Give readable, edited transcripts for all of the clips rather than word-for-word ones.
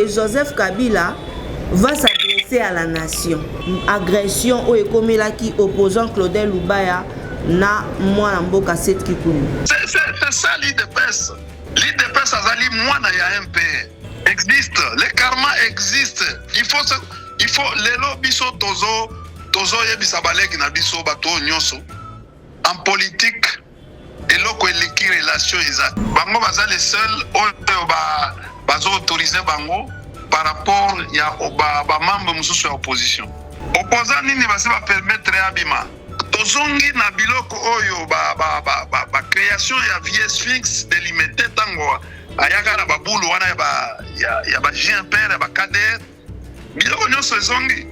Joseph Kabila va s'adresser à la nation. Agression au Ekomilaki opposant Claudel Lubaya na moi mboka 7 Kikulu. C'est ça l'IDPS. L'IDPS azali mwana ya MP. Existe, le karma existe. Il faut lelo biso tozo yebisa baleki na biso bato nyonso. En politique, eloko eleki relation eza. Bango baza les seuls oyo bazo autoriser bango par rapport ya ba membre mususu ya opposition. Opposant nini basi ba permettre abima. Tozongi na biloko oyo ba création ya vie sphinx délimité tango ayaka na babulu wana ya ba GMPR ba KDR biloko nyonso ezongi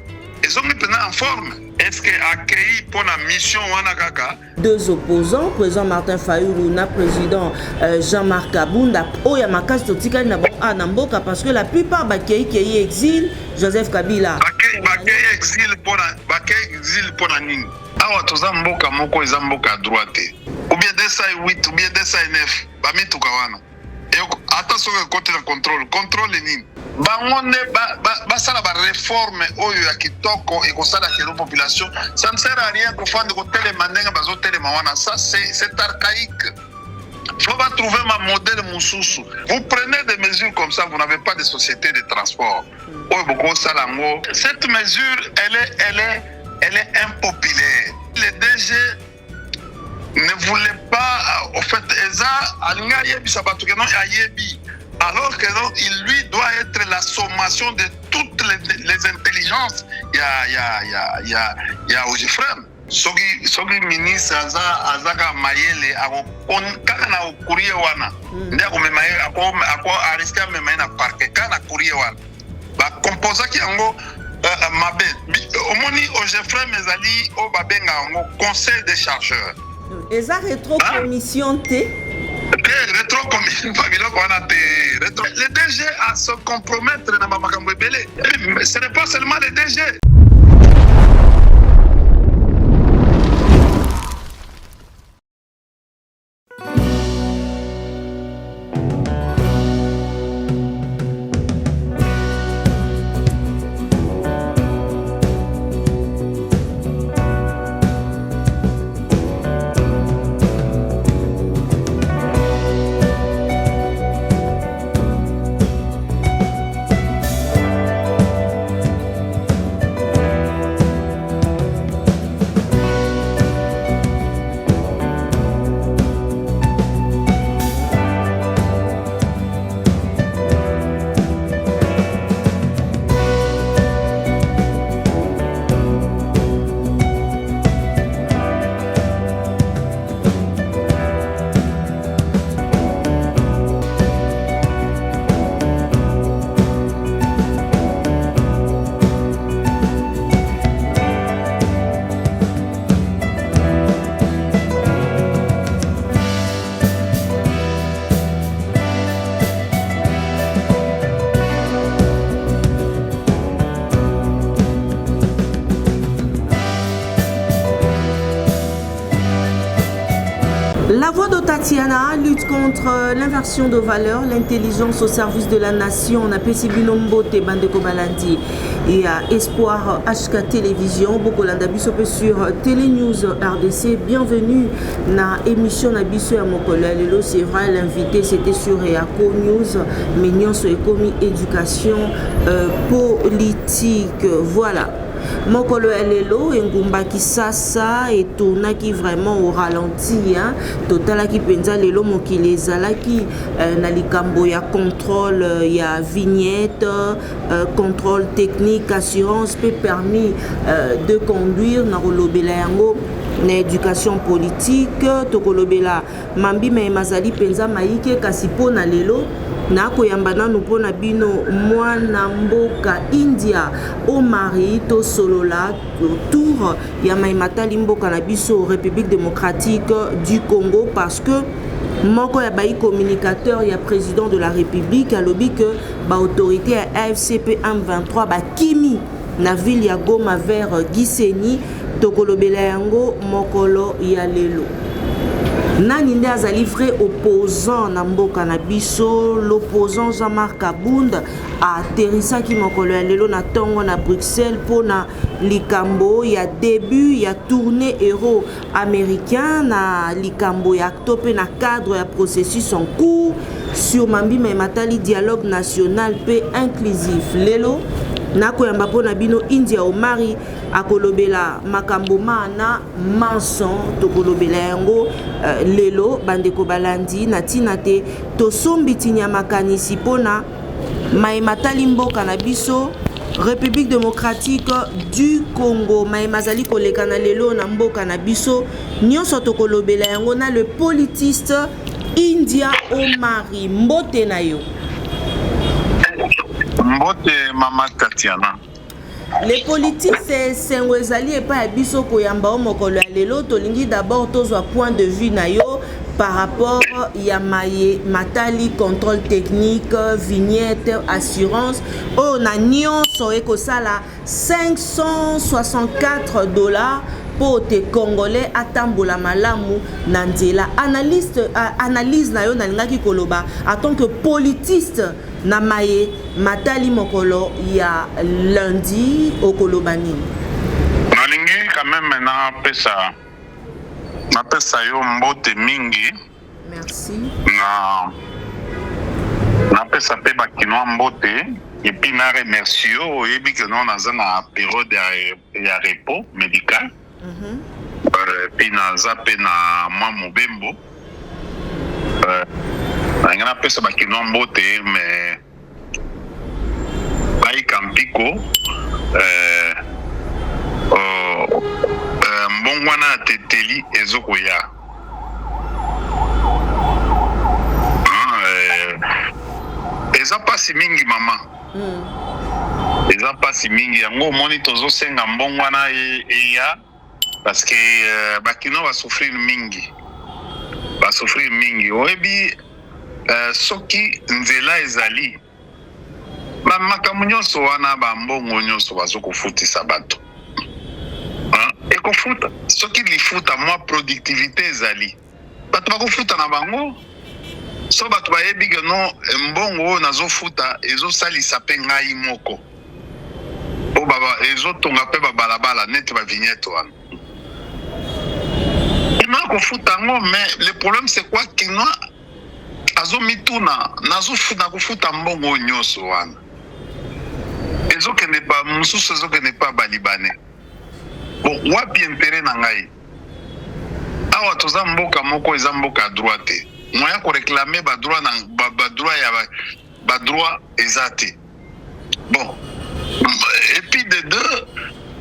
pena en forme. Est-ce que accueilli pour la mission wana kaka? Deux opposants, président Martin Fayulu na président Jean-Marc Kabunda oya makasi totika na mboka parce que la plupart bakei exil Joseph Kabila bakei exil pour la nini. Awa toza mboka moko eza mboka à droite ou bien 208 ou bien 209 bamituka wana attention que côté de contrôle nini bangonde basala ba réforme oyo ya kitoko et kosala que la population ça ne sert à rien pour faire de côté mandenga bazo telema wana ça c'est archaïque. Faut pas trouver ma modèle mususu. Vous prenez des mesures comme ça, vous n'avez pas de société de transport. Cette mesure elle est impopulaire. Les DG ne voulaient pas, en fait, alors que non, il lui doit être la sommation de toutes les intelligences. Il y a Ogifrem. Sogi ministre azaka mayele kaka na courrier wana ndia ako arrêter même na parquet kana courrier wana ba composaki yango mabe omoni Ogifrem ezali o babenga yango conseil des chargeurs. Eza rétro commission T. Rétro commission Fabilo wana te. Les DG à se compromettre na makambo ebele. Ce n'est pas seulement les DG. La voix de Tatiana lutte contre l'inversion de valeurs, l'intelligence au service de la nation. On a Pesibilombo Bandeko Balandi et à Espoir HK Télévision. Bokolanda Bisope sur Télé News RDC. Bienvenue dans l'émission Nabiso à Mokola. Lelo, c'est vrai, l'invité c'était sur Eako News. Mignon sur Ekomi Éducation Politique. Voilà. Mokolo elelo engumba kisasa et tona qui vraiment au ralenti hein totala qui penza lelo mokili ezalaki na likambo ya contrôle ya vignette contrôle technique assurance peut permis de conduire na kolobela yango na éducation politique tokolobela mambi me mazali penza maike kasi pona lelo na koyamba nanu mpona bino mwana mboka India au mari to solola autour ya maimatali mboka na biso République démocratique du Congo parce que moko ya bayi communicateur ya président de la République alobi que ba autorité ya AFCP M23 ba kimi na ville ya Goma vers Gisenyi tokolobela yango mokolo ya lelo. nani nde azali vrai opposant na mboka na biso. L'opposant Jean-Marc Kabunda aterrisaki mokolo ya lelo na tongo na Bruxelles pona likambo ya début ya tournée héros américain na likambo ya tope na cadre ya processus en cours sur mambima ematali dialogue national pe inclusif. Lelo nakoyamba pona bino India Omari akolobela makambo mana manson tokolobela yango lelo bandeko balandi na tina te tosombi tinya makanisi pona maematali mboka na biso République démocratique du Congo. Maemazali koleka na lelo na mboka na biso nyonso tokolobela yango na le politiste India Omari. Mbote na yo. Mbote mama Tatiana. Les politiques c'est sengwezali et pas biso koyamba mokolo ya lelo tolingi d'abord tozwa point de vue na yo par rapport ya matali contrôle technique vignette assurance on a nyonso ekosala $564 pour te congolais atambola malamu na nzela. Analyse na yo nalingaki koloba en tant que politiste na matali mokolo ya lundi au Kolobani. Nalingi quand même na pesa yo mbote mingi. Merci. Na pesa pe bakinoa mbote et puis na remercie yo yebi que non naza na période ya repos médical. Puis naza pe na mwa mobembo. Na pesa bakinoa mbote mais bai kampiko mbongwana teteli ezokoya eza pasi mingi mama eza pasi mingi yango moni tozosenga mbongwana eya parce que bakino basouffrir mingi oyebi soki nzela ezali makambo nyonso wana bambongo nyonso bazokofutisa bato ekofuta soki lifuta mwa productivité ezali bato bakofuta na bango so bato bayebi ke no mbongo oyo nazofuta ezosalisa mpe ngai moko po ezotonga mpe babalabala neti bavignette wana kinoa kofuta yango mais le problème c'est quoi kinoa azomituna nakofuta mbongo oyo nyonso wana ezokende pa mosusu ezokende pa balibane bon wapi intérêt na ngai awa toza mboka moko eza mboka ya droit te moya koreklame badroit eza te bon et puis de deux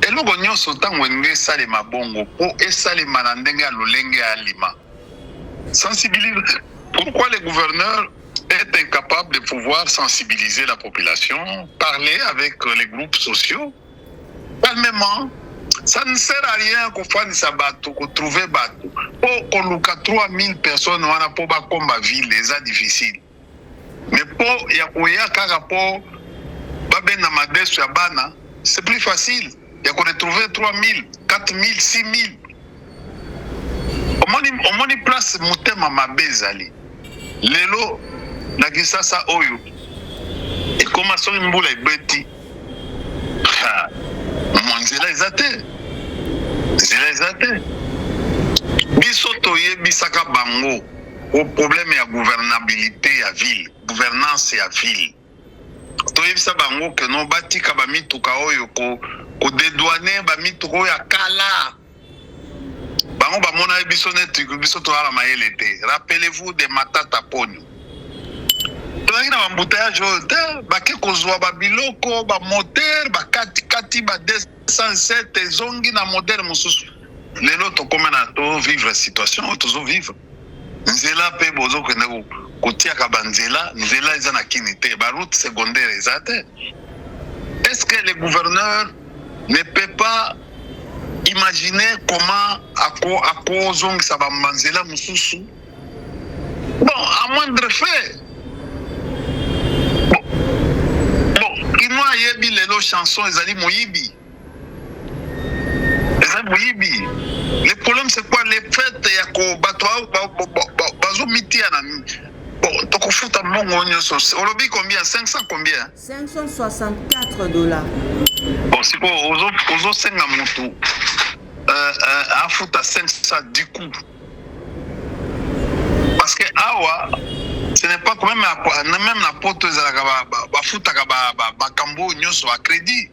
eloko nyonso ntango elingi esalema bongo po esalema na ndenge ya lolenge ya alima sensibiliser. Pourquoi le gouverneur est incapable de pouvoir sensibiliser la population, parler avec les groupes sociaux calmement? Ça ne sert à rien qu'on fasse ça bateau, qu'on trouve bateau. Pour qu'on loue 3000 personnes, on a pour comme ma ville, c'est difficile. Mais pour yakoya kagapo, baben na madesu ya bana, c'est plus facile. Il y a qu'on retrouver 3000, 4000, 6000. Au moins place mutema mabezali. Lelo na kisasa oyo ekoma soki mbula ebeti nzela eza te biso toyebisaka bango au problème ya gouvernabilité ya ville gouvernance ya ville toyebisa bango ke no batika bamituka oyo kodedouane bamituka oyo akala bango bamona biso neti biso toala mayele te. Rappelez-vous de Matata Ponyo tozalaki na bambouteillage oyo te bake kozwa babiloko bamoteur bakatikati ba 207 ezongi na modele mosusu lelo tokoma na tovivre situation oyo tozovivre nzela mpe bozokende kotiaka banzela nzela eza na kini te baroute secondaire eza te. Est-ce que le gouverneur ne peut pas imaginer comment akozongisa bamanzela mosusu? Bon, à moindre fait. Bon, kinoa yebi lelo chanson ezali moyibi Bouibi. Le problème, c'est quoi? Les fêtes, il y a quoi? Bazo miti à bon, donc au foot à mon on lobby combien? 500 combien? $564. Bon, c'est quoi? Aux autres 5 à mon tour. Un foot à 500 du coup. Parce que awa, ce n'est pas quand même la porte de la foot à Cambo, nous à crédit.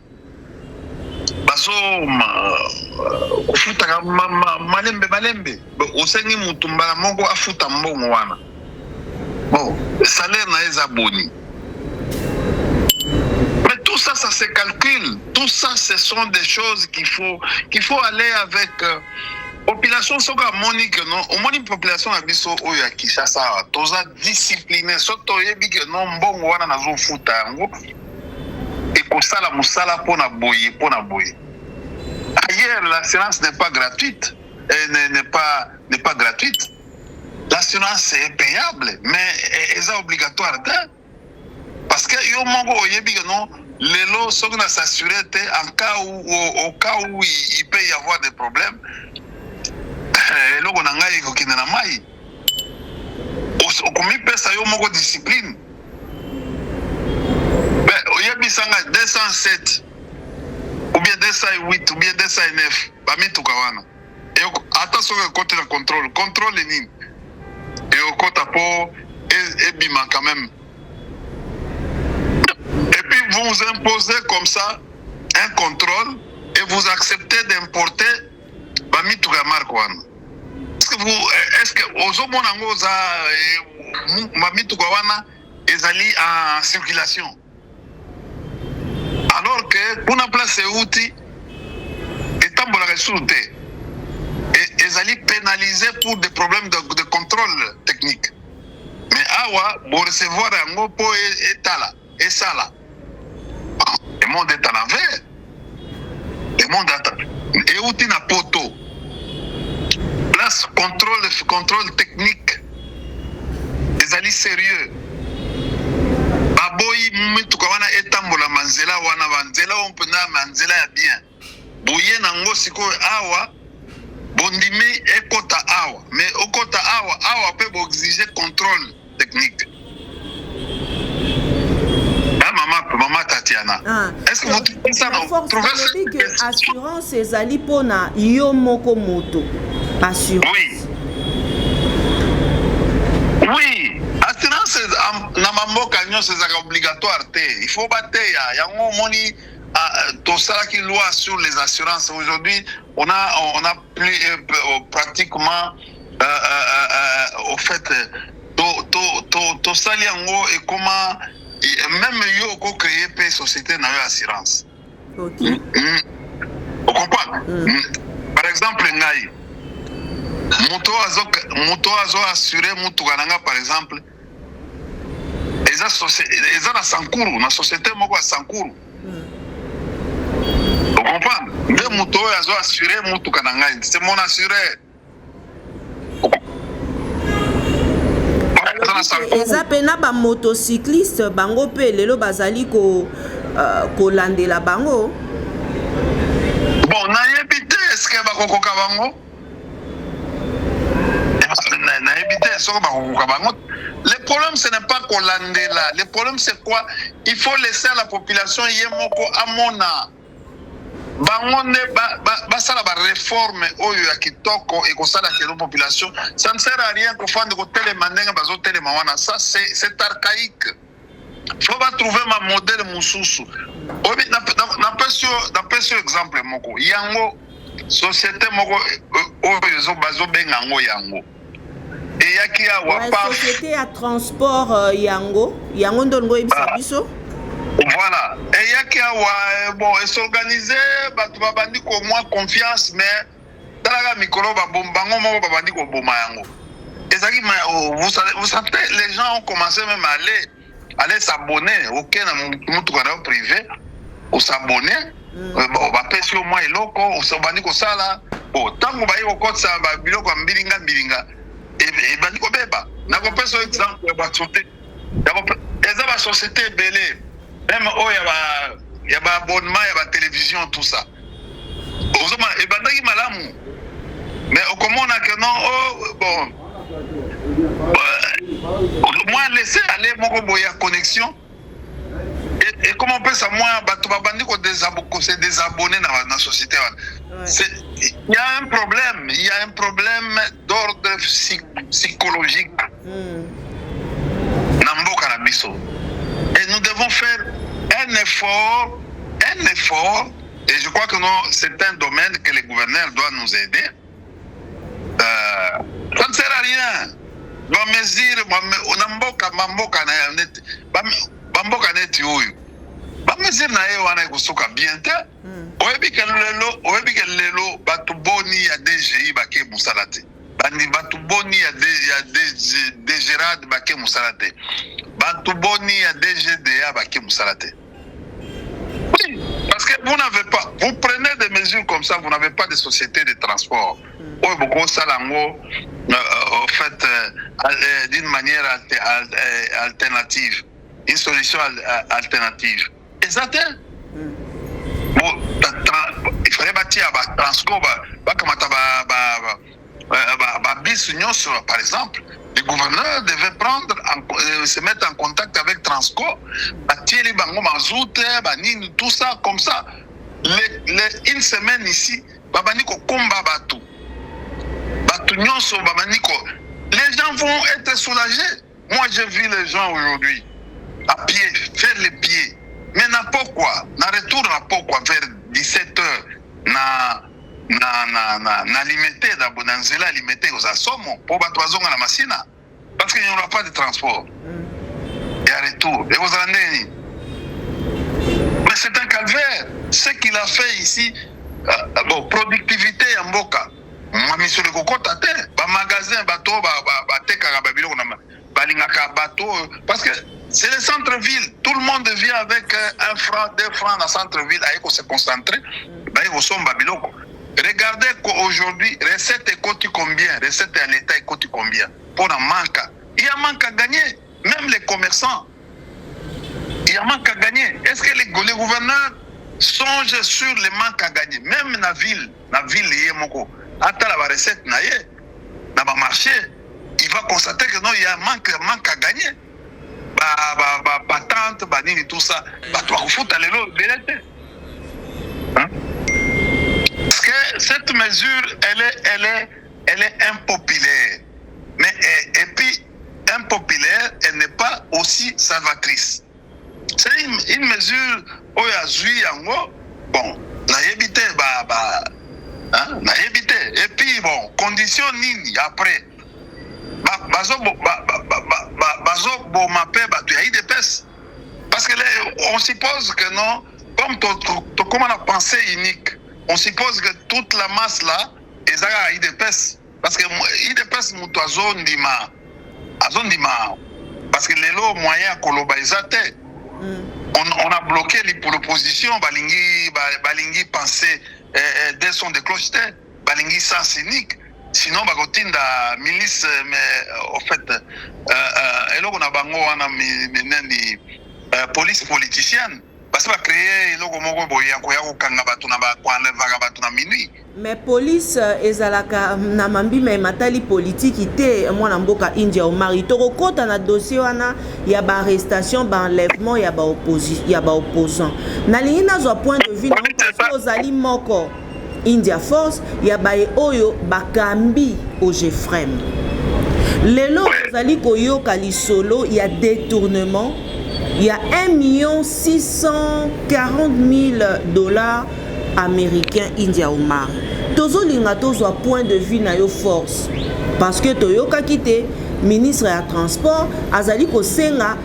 Baso kufuta malembe osengi mutumba moko afuta mbongo wana bon salaire na eza boni mais tout ça ça se calcule, tout ça ce sont des choses qu'il faut aller avec population soka monique non au moins une population na biso oyo ya Kinshasa toza discipliné soto yebi que non mbongo wana nazo futa yango et pour ça la musala pona boye. Ailleurs, l'assurance n'est pas gratuite. N'est pas gratuite. L'assurance est payable, mais elle est obligatoire. Parce que yo mongo yebi non, les lots sont s'assurer en cas où au cas où il peut y avoir des problèmes. Lo konanga iko kinana mai. Au komi pesa yo mongo discipline. Yebi sanga 207 ou bien 208 ou bien 209 bamituka wana attention que côté le contrôle nini et au côté po et bima quand même et puis vous imposez comme ça un contrôle et vous acceptez d'importer bamituka marque wana est-ce que ozo monango za bamituka wana ezali en circulation. Alors que pour la place outil et tambola ressource et ils allaient pénaliser pour des problèmes de contrôle technique. Mais awa pour recevoir un mot pour étala et ça là. Le monde est en envers. Le monde est et outil na poto. Place contrôle technique. Ils allaient sérieux. Baboyi mituka wana etambola manzela wana banzela ompena manzela ya bien boye nango siko awa bondimi ekota awa mais okota awa peut exiger contrôle technique. Maman Tatiana, est-ce que vous trouvez ça que assurance ezali pona yo moko moto assurance? Oui, assurance na mamboka nyonso c'est obligatoire te. Il faut battre yango moni tout ça qui loi sur les assurances. Aujourd'hui, on a plus pratiquement au fait tout ça yango et comment même yo ko créer pe société na assurance. OK. On comprend? Par exemple ngai moto azo assurer mutu kananga par exemple eza na sankuru na société moko ya sankuru. On comprend? Nde moto azo assurer mutu kananga c'est mon assureur. Eza pena ba motocycliste bango pe lelo bazali ko landela bango. Bon na yebite est-ce que ba kokoka bango? Le problème, ce n'est pas qu'on l'ande là. Le problème, c'est quoi? Il faut laisser à la population yemoko amona. Bangonde ça la réforme oyo ya kitoko et ça la population. Ça ne sert à rien qu'on fasse de télémandenga bazo télémawana. Ça c'est archaïque. Faut pas trouver ma modèle mususu. Obi na pesio exemple moko. Yango société moko oyo bazo benga ngo yango. Et yaki awa pa société à transport yango ndongo ebisa biso. Voilà. Et yaki awa bon et s'organiser batu babandi ko moins confiance mais talaga mikolo ba bombango moko babandi ko boma yango. Ezaki vous savez les gens ont commencé même à aller s'abonner auquel na mutu kana privé ou s'abonner. Bon ba pesi au moins eloko ou s'abandi ko sala. Bon tango ba yiko kotsa ba biloko mbilinga et bandi ko beba. Na ko pesa exemple ba sote. Eza ba société belé. Même il y a un abonnement, il y a la télévision, tout ça. ozoma ebandaki malamu mais okomona que non oh bon moi laisser aller moko boya connexion et comment on peut ça moi bato babandi ko désabonner dans la société. Il y a un problème d'ordre psychologique na mboka na biso et nous devons faire un effort et je crois que non, c'est un domaine que les gouverneurs doivent nous aider. Ça ne sert à rien. Ba mesure na mboka neti oyo. Ba mesure na ye wana ekusuka bien te. Oyebi ke lelo bato boni ya DGI bake musala te. Bandi bato boni ya DGRAD bake musala te. Bato boni ya DGDA bake musala te. Oui, parce que vous prenez des mesures comme ça, vous n'avez pas de société de transport. Oui, beaucoup ça l'ango, en fait, d'une manière alternative, une solution alternative. Exactement. Bon, il fallait bâtir un transport, par exemple. Les gouverneurs devaient se mettre en contact avec Transco, les bango mazout, tout ça, comme ça. Une semaine ici, babaniko komba batou. Batou nyonso babaniko. Les gens vont être soulagés. Moi, j'ai vu les gens aujourd'hui à pied, faire les pieds. Mais n'importe quoi, na retour n'importe quoi, vers 17h, na limité dans nzela limité aux assommons pour battre à la machine parce qu'il n'y aura pas de transport et à retour et vous en avez. Mais c'est un calvaire. Ce qu'il a fait ici, bon, productivité en Boka, moi monsieur le coco tate, magasin bateau bateau parce que c'est le centre-ville. Tout le monde vient avec 1 franc, 2 francs dans le centre-ville, il se concentrer, il faut son babiloko. Regardez qu'aujourd'hui, recette coûte combien? Recette à l'État coûte combien? Pour un manque. Il y a un manque à gagner. Même les commerçants. Il y a un manque à gagner. Est-ce que les gouverneurs songent sur les manques à gagner? Même dans la ville, il y a la recette, dans le marché, il va constater que non, il y a un manque à gagner. Patente, tout ça. Tu vas foutre à l'élo, parce que cette mesure, elle est impopulaire. Mais, et puis, impopulaire, elle n'est pas aussi salvatrice. C'est une mesure où il y a zui yango, bon, n'a évité, n'a évité. Et puis, bon, condition nini après. Parce que on suppose que non, comme on a pensé unique. On suppose que toute la masse là, est à IDPS. Parce que IDPS est à zone d'ima. Parce que les lots moyens globalisés, on a bloqué pour l'opposition, balingi penser des sons de cloche, balingi sens unique. Sinon, bagotinda milice, mais en fait, et là on a bango on a police politicienne. Mais police ezalaka na mambi mais matali politique ité mwana mboka India au mari toko kota na dossier wana ya ba arrestation ba enlèvement ya ba opposant na lingi nazwa point de vue na ozali moko India Force ya ba oyo bakambi au Jefrem lelo ozali koyoka lisolo ya détournement. Il y a 1 640 000 $ américains India Omar. Tozo linga tozo point de vue na yo force parce que toyoka kite ministre ya transport azali ko senga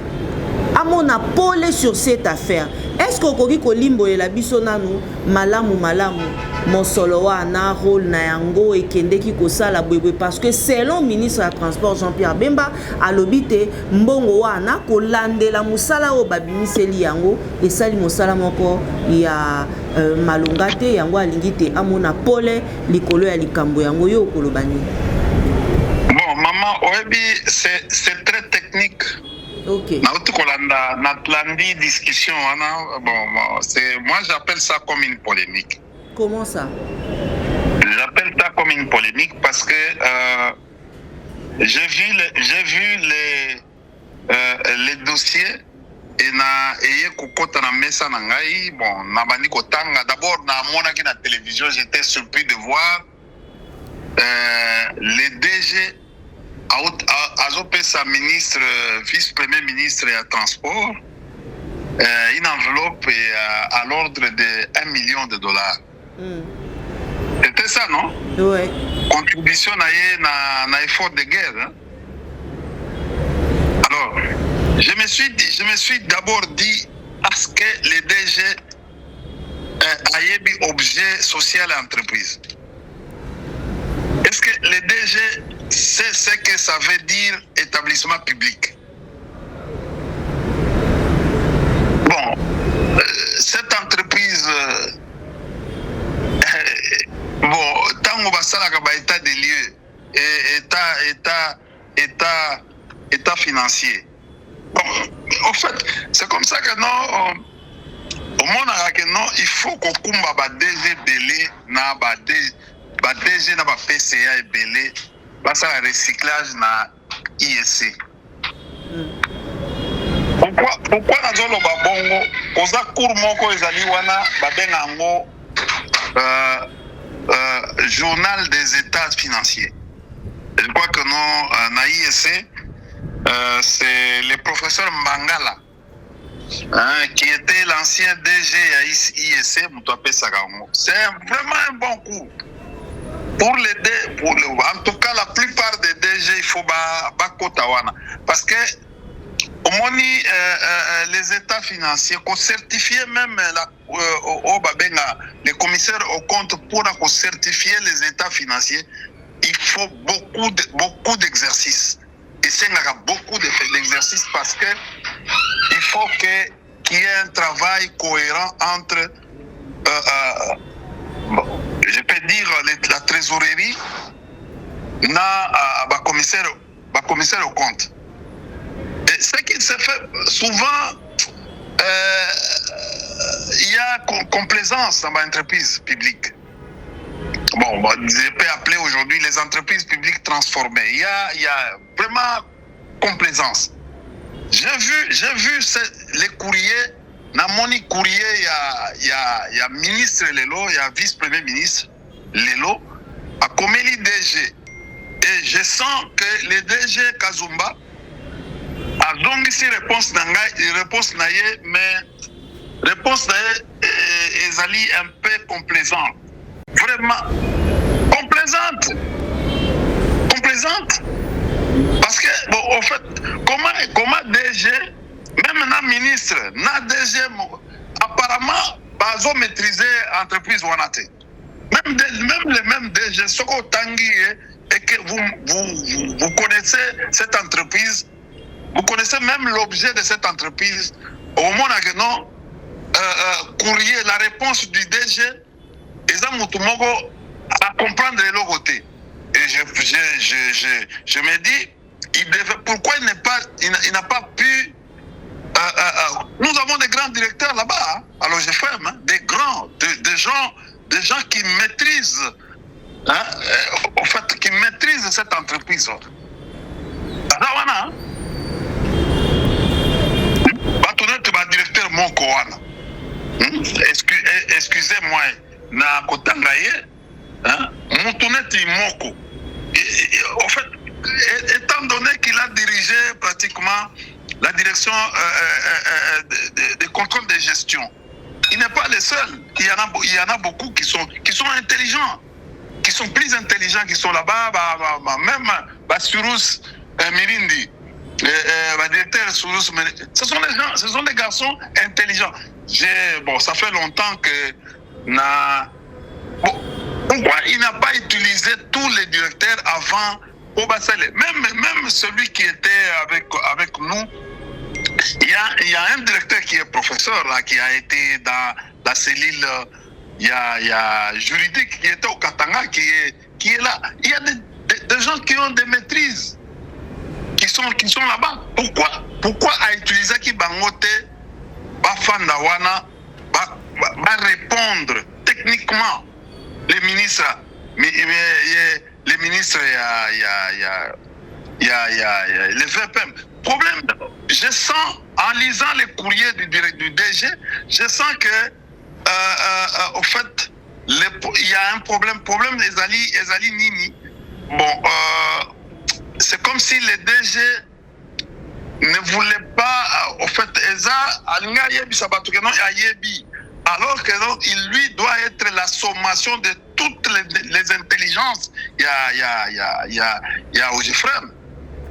amona pole sur cette affaire. Est-ce que okoki kolimbo la biso nanu malamu mosolo wana rôle na yango ekendeki kosala bwebwe parce que selon ministre ya transport Jean-Pierre Bemba alobite mbongo wana kolandela musala o babimiseli yango esali musala moko ya malonga te yango alingi te amona pole likolo ya likambo yango yo kolobani. Bon maman oyebi c'est très technique. OK. Notre discussion, bon, moi j'appelle ça comme une polémique. Comment ça? J'appelle ça comme une polémique parce que j'ai vu les dossiers et kokota na mesa na ngai bon na bandi kotanga d'abord na monaki na télévision j'étais surpris de voir le DG azopesa ministre vice-premier ministre ya transport une enveloppe à l'ordre de $1 million. C'était ça, non? Ouais. Contribution na effort de guerre. Hein? Alors, je me suis d'abord dit, est-ce que les DG a objet social à l'entreprise? Est-ce que les DG sait ce que ça veut dire établissement public? Bon, cette entreprise, bon, tant qu'on va ça là, état des lieux, état financier. Bon, en fait, c'est comme ça que non, au monde que non, il faut qu'on combat ba DG belé na ba DG na ba PCA et belé, ba ça recyclage na ISC. Pourquoi nazolo ba bongo koza cour moko ezali wana ba benga ngo journal des états financiers. Je crois que non na ISC c'est le professeur Mbangala qui était l'ancien DG à ISC Moutouapé Sagango. C'est vraiment un bon coup. En tout cas, la plupart des DG, il faut Kotawana. Parce que au moni les états financiers, qu'on certifie même les commissaires au compte pour certifier les états financiers, il faut beaucoup d'exercices. Et c'est beaucoup d'exercices parce que il faut qu'il y ait un travail cohérent entre je peux dire la trésorerie na commissaire au compte. Et ce qui se fait souvent, il y a complaisance dans l'entreprise publique. Bon, je peux appeler aujourd'hui les entreprises publiques transformées. Il y a vraiment complaisance. J'ai vu les courriers, dans mon courrier, il y a ministre Lelo, il y a vice-premier ministre Lelo, à Comélie DG. Et je sens que le DG Kazumba a donc ici réponse naïe, mais réponse naïe est un peu complaisante. Vraiment complaisante. Parce que, bon, en fait, comment DG, même na ministre, na DG, apparemment, ils ont maîtrisé l'entreprise Wanate. Même les mêmes DG, Soko Tanguy, et que vous connaissez cette entreprise, vous connaissez même l'objet de cette entreprise, au moment où non, courrier, la réponse du DG, ils ont à comprendre de l'autre côté. Et je me dis, pourquoi il n'a pas pu... nous avons des grands directeurs là-bas, hein, à l'OGFM, hein, des gens qui maîtrisent, hein, en fait, qui maîtrisent cette entreprise. Directeur Monkoana. Excusez-moi, na Kotangaye, Moutouneti Moko. En fait, étant donné qu'il a dirigé pratiquement la direction de contrôle de gestion, il n'est pas le seul. Il y en a beaucoup qui sont intelligents, qui sont plus intelligents, qui sont là-bas, même Surous Mirindi. Directeur Sourous, ce sont des garçons intelligents. Bon, ça fait longtemps que pourquoi il n'a pas utilisé tous les directeurs avant Obasele? Même celui qui était avec nous, il y a un directeur qui est professeur là, qui a été dans la cellule, il y a juridique qui était au Katanga, qui est là. Il y a des gens qui ont des maîtrises. Qui sont là-bas. Pourquoi a utilisé qui bangote ba fandawana ba répondre techniquement les ministres les VPM. Problème, je sens en lisant les courriers du DG, je sens que au fait il y a un problème Ezali Nini. Bon, c'est comme si le DG ne voulait pas, au fait, alors que donc, il lui doit être la sommation de toutes les intelligences. Il y a Ogefrem.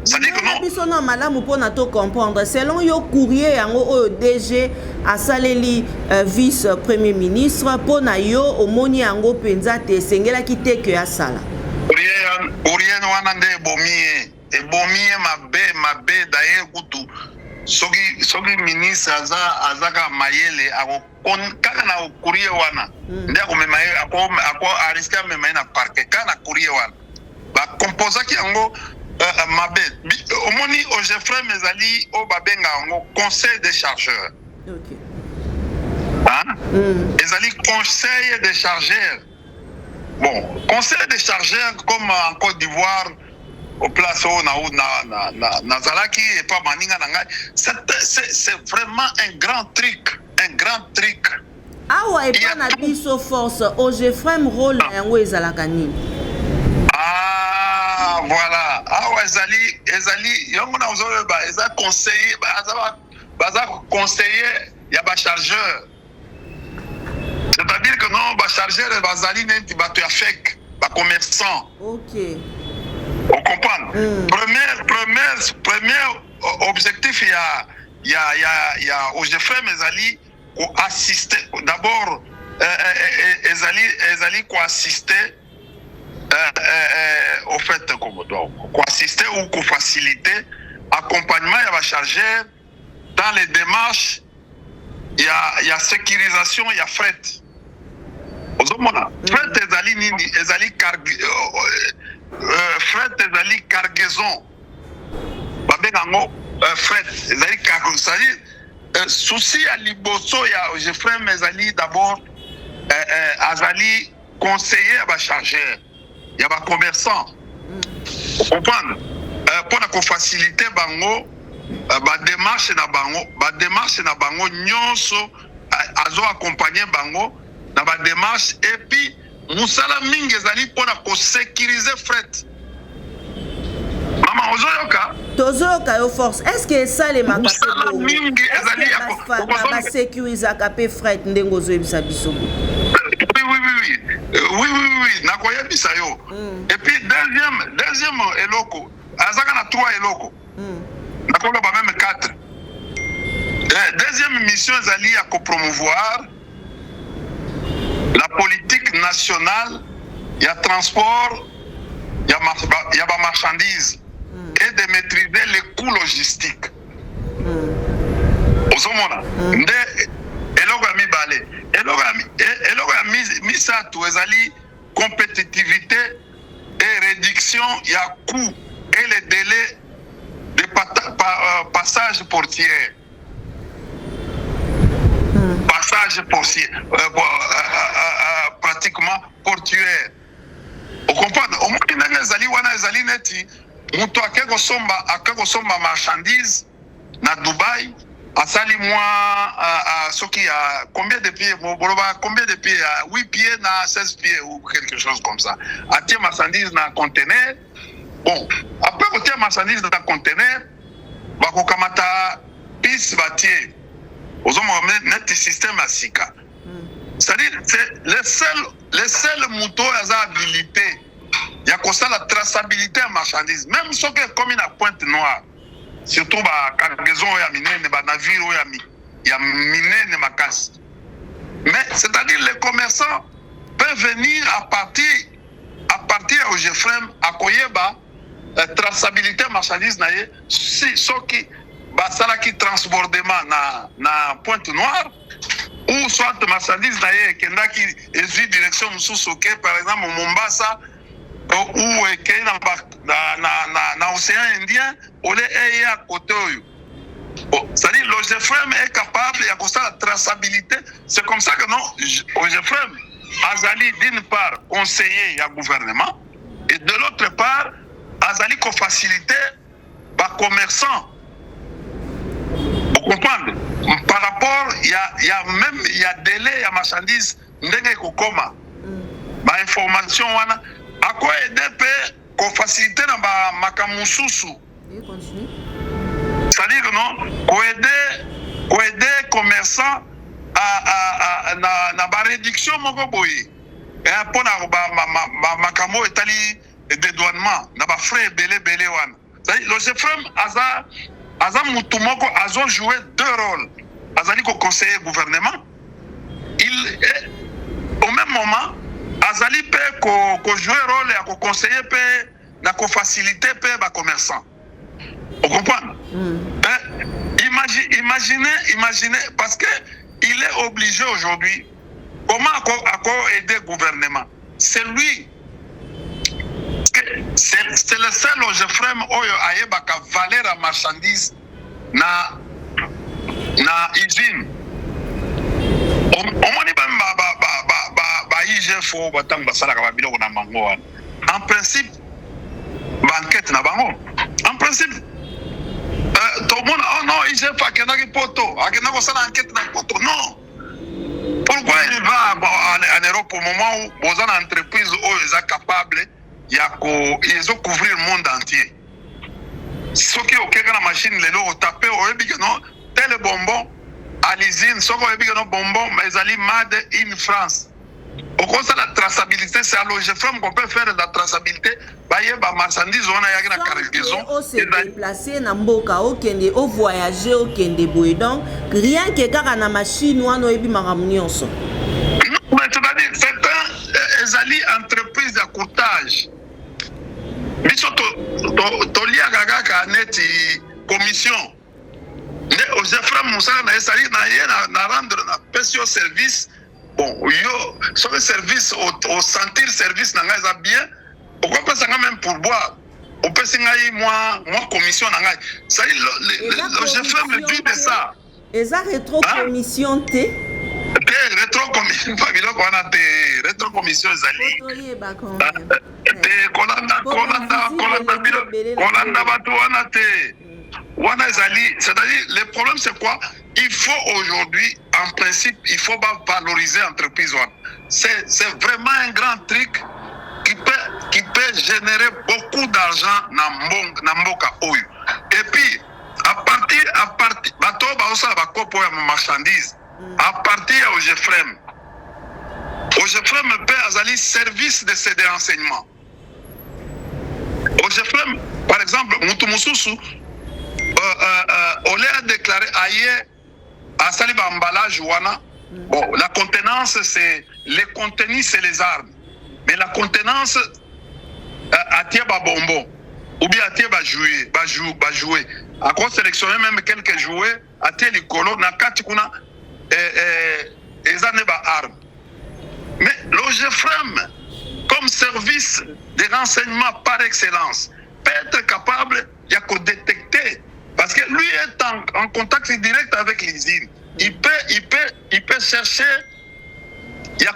C'est-à-dire que non. Madame, pour nous comprendre, selon le courrier au DG à Saleli vice-premier ministre, pour nous au moni ango penza te sengela ki te que à sala. Courrier wanande bomie mabe d'ailleurs kutu. Soki ministre azaka mayele kaka na courrier wana. Ndia ko memaye ako arrêter memaye na parquet kana courrier wana. Ba composaki ango mabe omoni Ogefrem ezali o babenga ngo conseil des chargeurs. OK. Hein? Ezali conseil des chargeurs. Bon, conseil des chargeurs comme en Côte d'Ivoire au place où Nazalaki et pas Maninga Nanga, c'est vraiment un grand truc, Ah ouais, pas na biso force Ogefrem rôle en ezalakani. Ah voilà. Ah ouais, ezali yongona ozobe ba eza conseiller baza conseiller ya ba chargeur. C'est-à-dire que non ba chargeur bazali neti ba tu affect ba commerçant. OK. On comprend. Premier objectif il y a Ogefrem ezali ko assister d'abord ezali ko assister au fait ko assister ou ko faciliter accompagnement il va charger dans les démarches il y a sécurisation il y a fret. Ozomona fret ezali nini ezali fret ezali cargaison babengango fret ezali cargaison c'est-à-dire souci à liboso ya Ogefrem ezali d'abord azali conseiller à ba chargeur ya ba commerçant comprendre pour faciliter bango ba démarche na bango nyonso azo accompagner bango na ba démarche et puis musala mingi ezali pona ko sécuriser fret. Mama ozoyoka tozoyoka yo force est-ce que ça les musala mingi ezali ba sécuriser kapé fret ndengo zoyebisa biso. Oui, nakoyebisa yo. Et puis deuxième eloko azaka na 3 eloko. Nakolo ba même 4. Deuxième mission ezali à promouvoir la politique nationale, il y a transport, il y a marchandises et de maîtriser les coûts logistiques. Osomona, eloko ya mibale, eloko ya misatu ezali compétitivité et réduction il y a coût et les délais de passage portier. Passage portier, pratiquement portuaire. Vous comprenez? Au moins, il neti muto akeko somba marchandise na Dubaï. Asali moi ce qui a combien de pieds? Combien de pieds? 8 pieds na 16 pieds ou quelque chose comme ça. Atie marchandise na conteneur. Bon, après côté marchandise dans conteneur, bakokamata piste batier. Aux hommes net système à sika. C'est-à-dire c'est les seuls moutons habilité. Il y a comme ça la traçabilité en marchandise. Même ce qui est comme une pointe noire. Surtout bah cargaison ya mine ba navire ya mine ne makas. Mais c'est-à-dire les commerçants peuvent venir à partir au Ogefrem à Koyeba traçabilité marchandise na ye si ce qui basala qui transbordement na pointe noire ou soit marchandise na ye kenda qui est direction mususu ke par exemple Mombasa ou ke na océan Indien ou les à côté oyo. C'est-à-dire l'Ogefrem est capable de faire la traçabilité. C'est comme ça que non Ogefrem azali d'une part conseiller ya gouvernement et de l'autre part azali ko faciliter ba commerçants. Vous comprenez? Par rapport il y a délai ya marchandise ndenge kokoma. Ba information wana ako aider pe ko faciliter na ba makamususu. C'est-à-dire que non, ko aider commerçants à na ba réduction moko boye. Et pour na ba makamo etali dédouanement na ba frais belé wana. C'est-à-dire le GFREM aza mutu moko azo jouer deux rôles. Azali ko conseiller gouvernement. Il est au même moment azali pe ko jouer rôle ya ko conseiller pe na ko faciliter pe ba commerçant. Vous comprenez? Imaginez, parce que il est obligé aujourd'hui, comment encore aider le gouvernement? C'est lui, c'est le seul GFREM oyo ayebaka valeur à marchandise na usine. Omoni ba IGF o batang basala ka biloko na mango. En principe, banquette na bango. En principe, tout le monde, oh non, IGF a qu'un poto, a qu'un enquête dans poto. Non. Pourquoi il va en Europe au moment où vous avez une entreprise où ils sont capables de couvrir le monde entier? Ceux qui ont une machine, les lots tapés, tel bonbon à l'usine, ceux qui ont un bonbon, mais ils sont made in France. Au contraire, la traçabilité, c'est à l'OGFREM qu'on peut faire de la traçabilité. Bah, marchandise, on a une cargaison. On s'est déplacé dans Mboka, on voyager, on a donc rien que quand on a une machine, on a une maramunion. C'est-à-dire, c'est une entreprise de courtage. Mais surtout, tu lis à net commission. Au GFREM, on a rendre un service. Bon, sur le service, au sentir service, n'a bien. Pourquoi pas ça même pour boire? On peut s'engager moi commission n'a. Ça le GFREM le but de ça. Et ça rétro commission T. Rétro commission, Fabio, on a des rétro commission zali. C'est-à-dire, le problème c'est quoi? Il faut aujourd'hui, en principe, il faut pas valoriser l'entreprise. C'est vraiment un grand truc qui peut générer beaucoup d'argent dans Mboka Oyo. Et puis, à partir, marchandise, à partir au GFREM peut avoir service de ces renseignements. Au GFREM, par exemple, Moutumususu, on l'a déclaré ailleurs à Saliba emballage wana. Bon, la contenance c'est les contenus c'est les armes, mais la contenance à tieba bonbon ou bien à tieba jouer. À quoi sélectionner même quelques jouets à tieba licolo na kati kuna ezane ba armes. Mais le GFREM comme service de renseignement par excellence peut être capable de détecter. Parce que lui est en contact direct avec l'usine. Il peut chercher. Il y a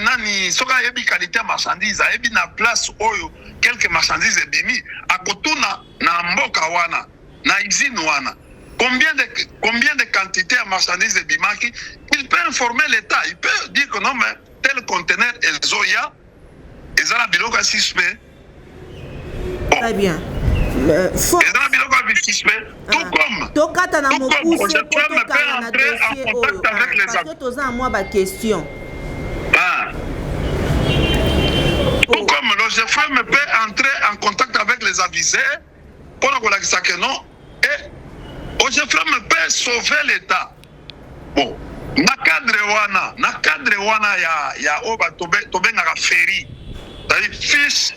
nani soka yebi qualité marchandise, yebi na place oyo quelques marchandises bimi. A kotuna na mboka wana, na usine wana. Combien de quantités de marchandises bimaki? Il peut informer l'État. Il peut dire que non mais tel conteneur est zoya, et ça la biloka suspect. Très bien. Tout comme tout comme le GFREM peut entrer en contact avec les aviseurs pour que non et le GFREM peut sauver l'État. Bon, na cadre wana ya oba tobe na ferry, c'est-à-dire fiche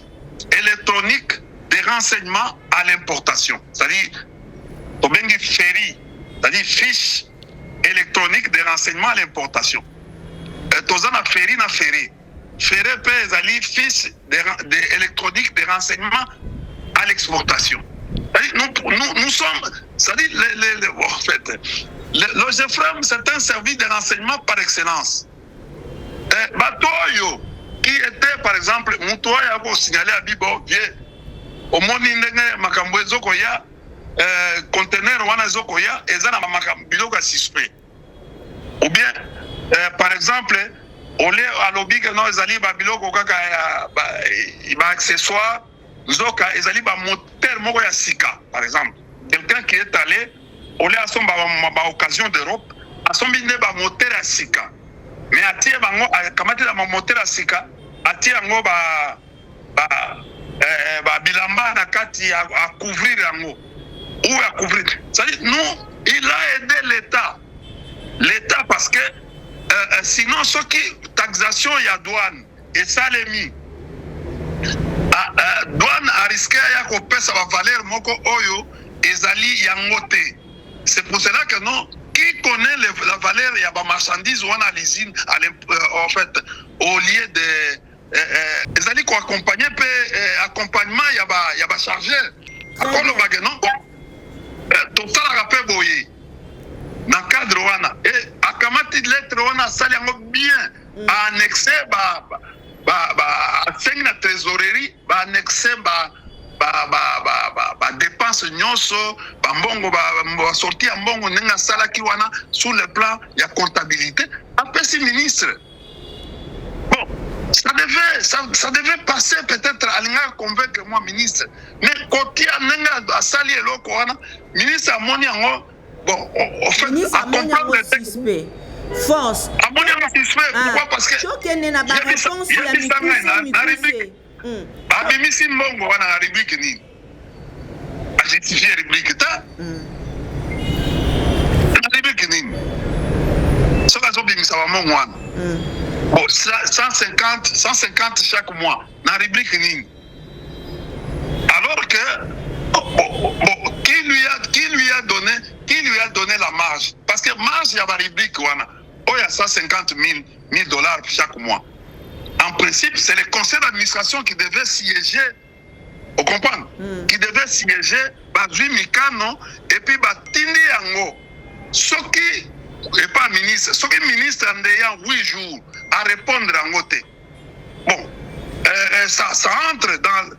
électronique des renseignements à l'importation. C'est-à-dire, ferry, c'est-à-dire fiche électronique des renseignements à l'importation. Tozana ferry na ferry. Ferry peut aller fiche électronique des renseignements à l'exportation. Nous sommes, c'est-à-dire, en fait, le GFREM, c'est un service de renseignement par excellence. Batoyo, qui était par exemple, Moutoya a signalé à Bibo, au monde makambo ezokoya conteneur wana ezokoya eza na biloko suspect. Ou bien par exemple ole alobi que non ezali ba biloko kaka ba accessoire zoka ezali ba moteur moko ya sika par exemple. Quelqu'un qui est allé ole asomba ba occasion d'Europe asombi ne ba moteur ya sika. Mais atie bango kamati na moteur ya sika atie yango ba bilamba na kati à couvrir yango ou à couvrir. C'est-à-dire nous il a aidé l'État parce que sinon ce qui taxation il y a douane et ça les mis douane a risqué ya ko pesa ba valeur moko oyo ezali yangote. C'est pour cela que non qui connaît la valeur il y a ba marchandise ou à l'usine en fait au lieu de ezali ko accompagner accompagnement il y a ba chargeur akolo bageno tout ça la rappel boye dans cadre wana et akamati lettre wana sali yango bien annexé ba seng na trésorerie ba annexé ba dépense nyonso ba mbongo ba sorti mbongo nenga sala ki wana sur le plan ya comptabilité après si ministre. Bon, ça devait passer peut-être à l'inga convaincre moi ministre mais côté nenga sali eloko wana ministre amoni yango. Bon, en fait, à comprendre le texte. Force. À mon avis, suspect. Pourquoi? Parce que. Il y a des réponses. Il y a des réponses. Abimisi Mbongo, on a la rubrique ni. A justifié la rubrique. La rubrique ni. Ce que j'ai dit, ça va mon mois. Bon, 150 chaque mois. La rubrique ni. Alors que. Qui lui a donné la marge? Parce que marge, il y a une rubrique, il y a 150 000 dollars chaque mois. En principe, c'est le conseil d'administration qui devait siéger, vous comprenez? Qui devait siéger, Bazui Mikano, et puis Batini Yango. Ce qui, et pas ministre, ce qui ministre en ayant 8 jours à répondre en côté. Bon, ça entre dans.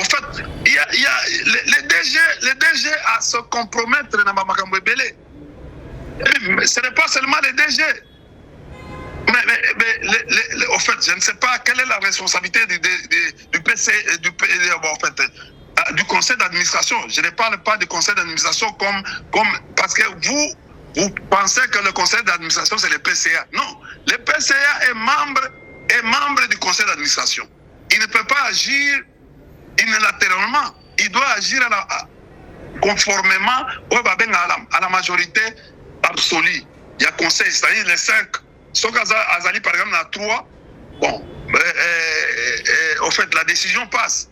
En fait, il y a les DG à se compromettre dans Makambo Belé. Ce n'est pas seulement les DG. Mais en fait, je ne sais pas quelle est la responsabilité du PC, du conseil d'administration. Je ne parle pas du conseil d'administration comme parce que vous pensez que le conseil d'administration c'est le PCA. Non, le PCA est membre du conseil d'administration. Il ne peut pas agir unilatéralement, il doit agir conformément à la majorité absolue. Il y a conseil, c'est-à-dire les 5. Sauf qu'Azali, par exemple, a 3. Bon, au fait, la décision passe.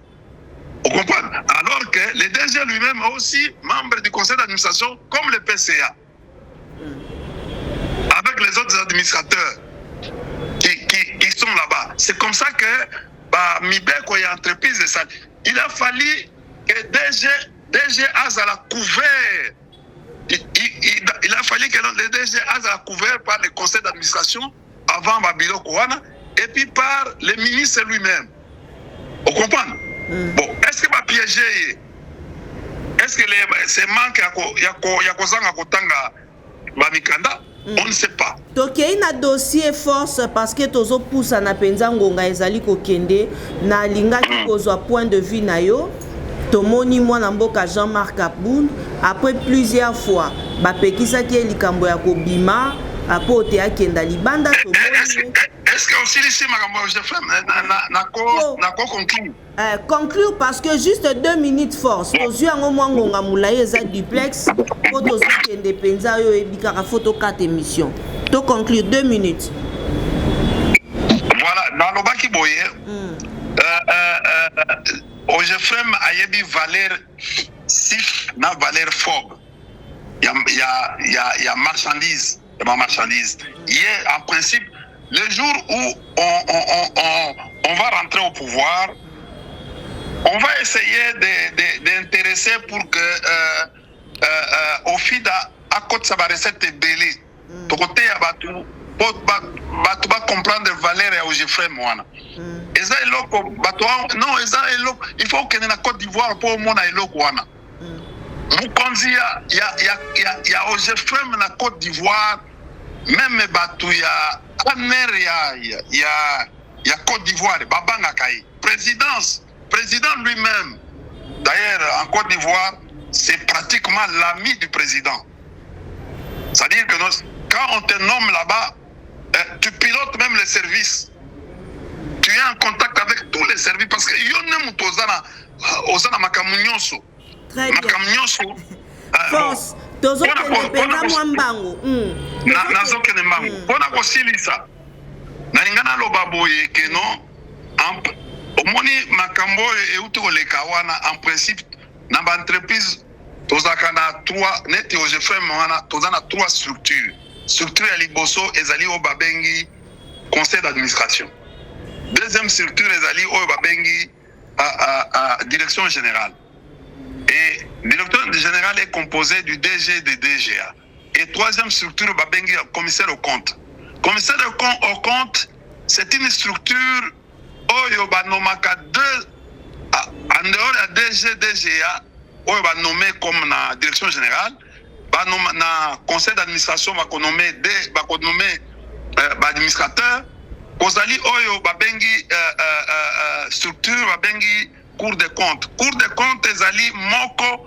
Vous comprenez? Alors que le DG lui-même est aussi membre du conseil d'administration, comme le PCA. Avec les autres administrateurs qui sont là-bas. C'est comme ça que Mibeko et entreprise de ça. Il a fallu que DG Azala couvert. Il a fallu que le DG Azala couvert par le conseil d'administration avant Babilo Kouana et puis par le ministre lui-même. Vous comprenez? Bon, est-ce que va piéger? Est-ce que ces manques il y a Kozanga Kotanga Bamikanda? On ne sait pas. Donc il y a un dossier force parce que tozo poussa na penza ngonga ezali kokende na linga ki kozwa point de vue na yo tomoni mwana mboka Jean-Marc Aboun après plusieurs fois bapekisaki likambo ya kobima apote akenda libanda tomoni. Est-ce que aussi ici makambo je fais conclure conclure parce que juste 2 minutes force tozwi yango mwa ngonga mulaye eza duplex po tozokende penza oyo ebikaka photo 4 émission to conclure 2 minutes. Voilà dans lobaki boye Ojefrem ayebi valeur sif na valeur fob y a marchandise hier en principe le jour où on va rentrer au pouvoir, on va essayer d'intéresser pour que au FIDA à côté de sa recette belée tokote ya batu batu ba comprendre valeur ya Ogefrem wana eza eloko batu non eza eloko il faut que na Côte d'Ivoire pour mona eloko wana mukonzi ya Ogefrem na Côte d'Ivoire même batu ya aner ya Côte d'Ivoire babanga kai président lui-même d'ailleurs en Côte d'Ivoire c'est pratiquement l'ami du président. C'est-à-dire que quand on te nomme là-bas, tu pilotes même les services. Tu es en contact avec tous les services parce que yon ne ozana makamunyoso. Très bien. Makamunyoso. Force. Tozo kenepena mwambango. Nazo kenembango. Pona kosilisa. Na ingana loba boye que non. Omoni makambo e utoleka wana en principe na ba entreprise tozaka na trois neti Ogefrem wana tozana trois structures. Structure ya liboso ezali o babengi conseil d'administration. Deuxième structure ezali o babengi direction générale. Et directeur général est composé du DG et des DGA. Et troisième structure babengi commissaire au compte. Commissaire au compte, c'est une structure oyo banomaka deux en dehors de DG DGA oyo ba nommé comme na direction générale ba na conseil d'administration ba nommé ba administrateur kozali oyo ba bengi structure ba bengi cour des comptes ezali moko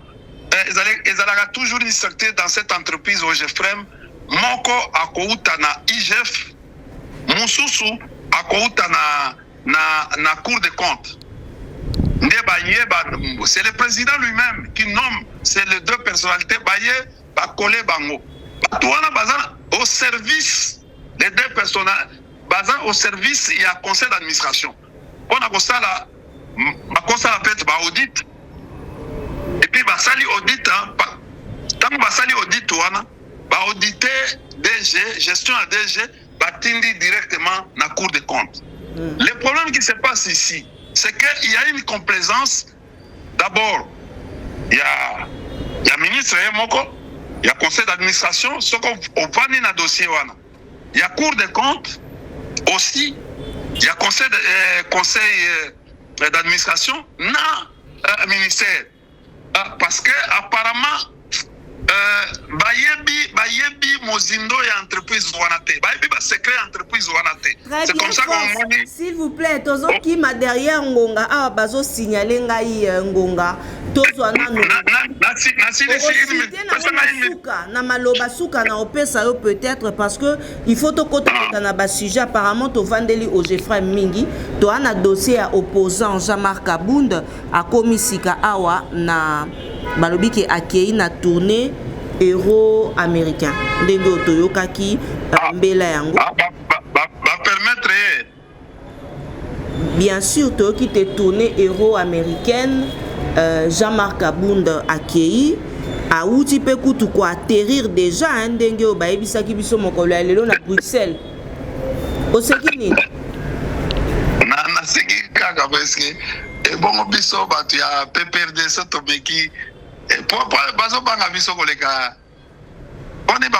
ezalaka toujours une structure dans cette entreprise Ogefrem moko akouta na IGF mususu akouta na cour des comptes. C'est le président lui-même qui nomme, c'est les deux personnalités, Baye, Bakole, Bango. Batouana Bazan au service, les deux personnalités, Bazan au service, il y a conseil d'administration. On a ça là, peut-être audit. Et puis, Basali audit, tant que Basali audit, auditer DG, gestion à DG, Batindi directement dans la cour des comptes. Le problème qui se passe ici, c'est qu'il y a une complaisance. D'abord, il y a ministre Moko, il y a conseil d'administration, ce qu'on va dans le dossier. Il y a cour des comptes aussi, il y a conseil d'administration, non ministère. Parce que apparemment, bayebi mozindo ya entreprise wanate bayebi ba secret entreprise wanate c'est comme ça qu'on dit s'il vous plaît tozo qui ma derrière ngonga ah bazo signaler ngai ngonga tozo nanu na maloba suka na opesa yo peut-être parce que il faut to kota na ba sujet apparemment to vandeli Ogefrem mingi to ana dossier ya opposant Jean-Marc Kabund a komisika awa na balobi ki akei na tournée héros américain ndenge otoyokaki mbela yango permettre bien sûr toyoki te tournée héros américaine Jean-Marc Kabund akei auti pe kutu ko atterrir déjà ndenge obayebisaki biso mokolo ya lelo na Bruxelles oseki nini na seki kaka parce que bongo biso batu ya PPRD soto meki bazo banga biso koleka on est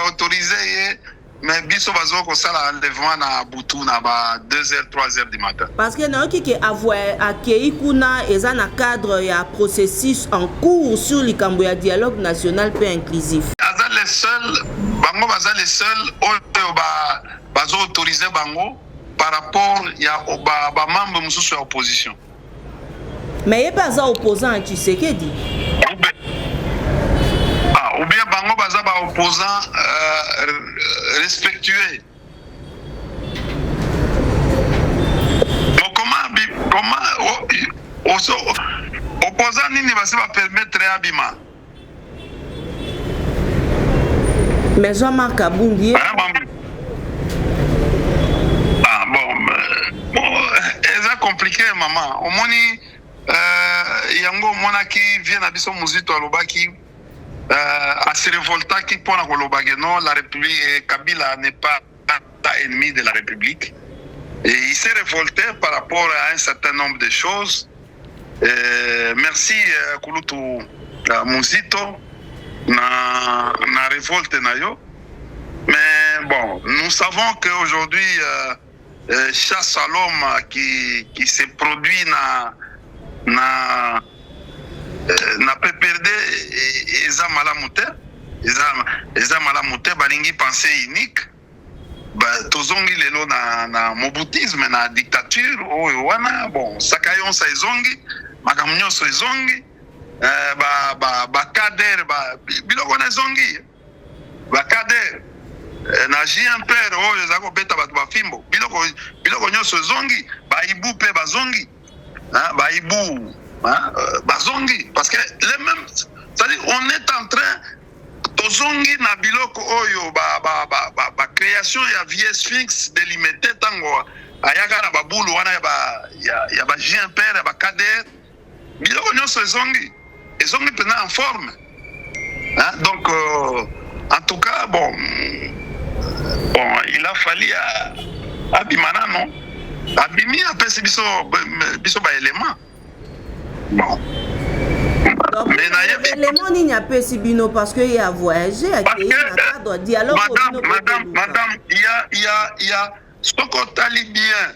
autorisé mais biso bazo ko sala enlèvement na butu na ba 2h 3h du matin parce que na ki avoir accueilli kuna eza na cadre ya processus en cours sur likambo ya dialogue national peu inclusif aza les seuls bango baza les seuls oyo bazo autorisé bango par rapport ya ba membre mususu ya opposition. Mais il n'y a pas d'opposant à Tshisekedi. Ou bien bango baza ba opposant respectueux. Donc comment opposant nini va se permettre abima. Mais Jean-Marc Kabund c'est compliqué maman. Au moni yango mona ki vient na biso muzito alobaki a se révolta qui pona kolobage non la République Kabila n'est pas ennemi de la République et il s'est révolté par rapport à un certain nombre de choses. Merci Kulutu muzito na révolte na yo Mais bon, nous savons qu'aujourd'hui, chasse à l'homme qui se produit na PPRD eza malamu te, eza malamu te, balingi pensée unique. Tozongi lelo na mobutisme na dictature oyo wana, bon saka yonsa ezongi, makambo nyonso ezongi, bakader biloko na ezongi, bakader na JMPR oyo eza kobeta bato bafimbo, biloko nyonso ezongi, baibu mpe bazongi, baibu bazongi, parce que les mêmes, c'est-à-dire on est en train tozongi na biloko oyo ba création ya vie sphinx délimité tango ayaka na babulu wana ya ba JMPR ya ba kader, biloko nyonso ezongi pena en forme, donc en tout cas bon il a fallu abimana non abimi apesi biso ba élément bon. Donc, l'élément n'y a pas si bino parce qu'il y a voyagé, à qui il y a un dialogue. Madame, il y a ce que tu bien,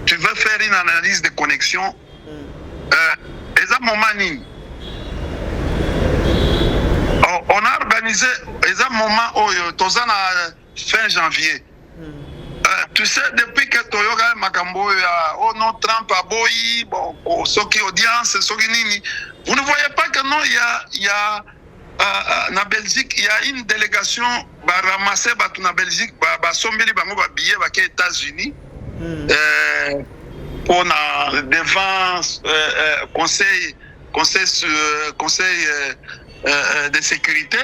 tu veux faire une analyse de connexion. Et ça, mon mani. On a organisé, et ça, moment où, fin janvier. Tu sais, depuis que Toyoga Makambo oh non, Trump a boyi, bon, Soki audience, Soki Nini, vous ne voyez pas que non, il y a na Belgique, il y a une délégation ramassée na Belgique, sombeli bango ba billet ba ke États-Unis, pour devant conseil de sécurité,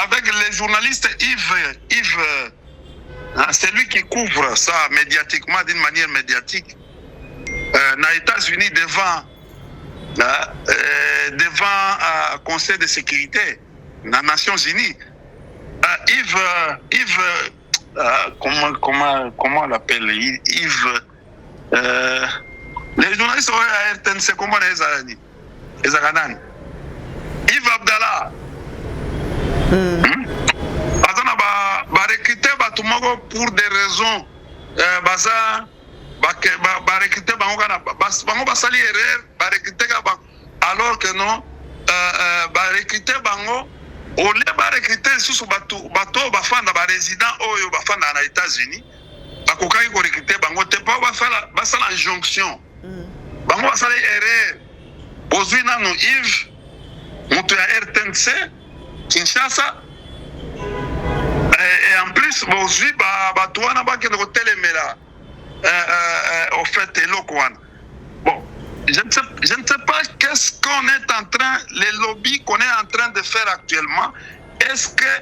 avec les journalistes Yves c'est lui qui couvre ça médiatiquement, d'une manière médiatique, aux États-Unis devant Conseil de sécurité, des Nations Unies. Yves comment on l'appelle, Yves, les journalistes à RTNC, comment les Yves Abdallah. Recruter pour des raisons recruter alors que non recruter bango au lieu recruter sous bateau bafanda ba résident oyo bafanda na États-Unis bakokaki ko recruter bango te pa basala injonction bango basala erreur bozwi nanu Yves moto ya RTNC Kinshasa. Et en plus, aujourd'hui, Batouana va que nous téléméla au fait Eloquan. Bon, je ne sais pas qu'est-ce qu'on est en train, les lobbies qu'on est en train de faire actuellement. Est-ce que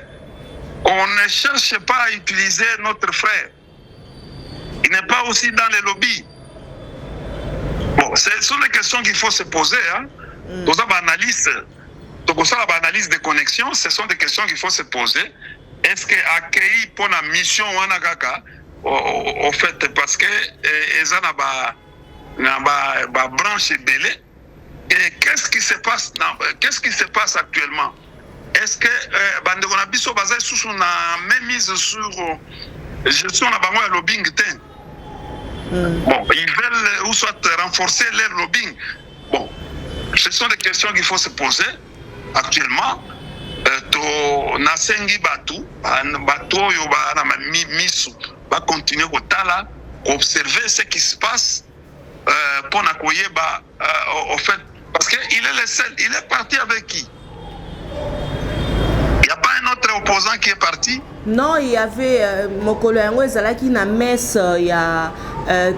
on ne cherche pas à utiliser notre frère? Il n'est pas aussi dans les lobbies. Bon, ce sont des questions qu'il faut se poser. Dans l'analyse, analyse de connexion, ce sont des questions qu'il faut se poser. Est-ce que accueilli pour la mission Wanagaka au fait parce que ils ont ba branche délai et qu'est-ce qui se passe actuellement? Est-ce que bandeko na biso bazali sous na même mise sur gestion na bango ya lobbying ten? Bon, ils veulent ou soit renforcer leur lobbying. Bon, ce sont des questions qu'il faut se poser actuellement. Nasengi batu oyo na misu va continuer kotala observer ce qui se passe pour na koyeba au fait parce que il est le seul, il est parti avec qui? Il n'y a pas un autre opposant qui est parti? Non, il y avait mokolo yango ezalaki na messe ya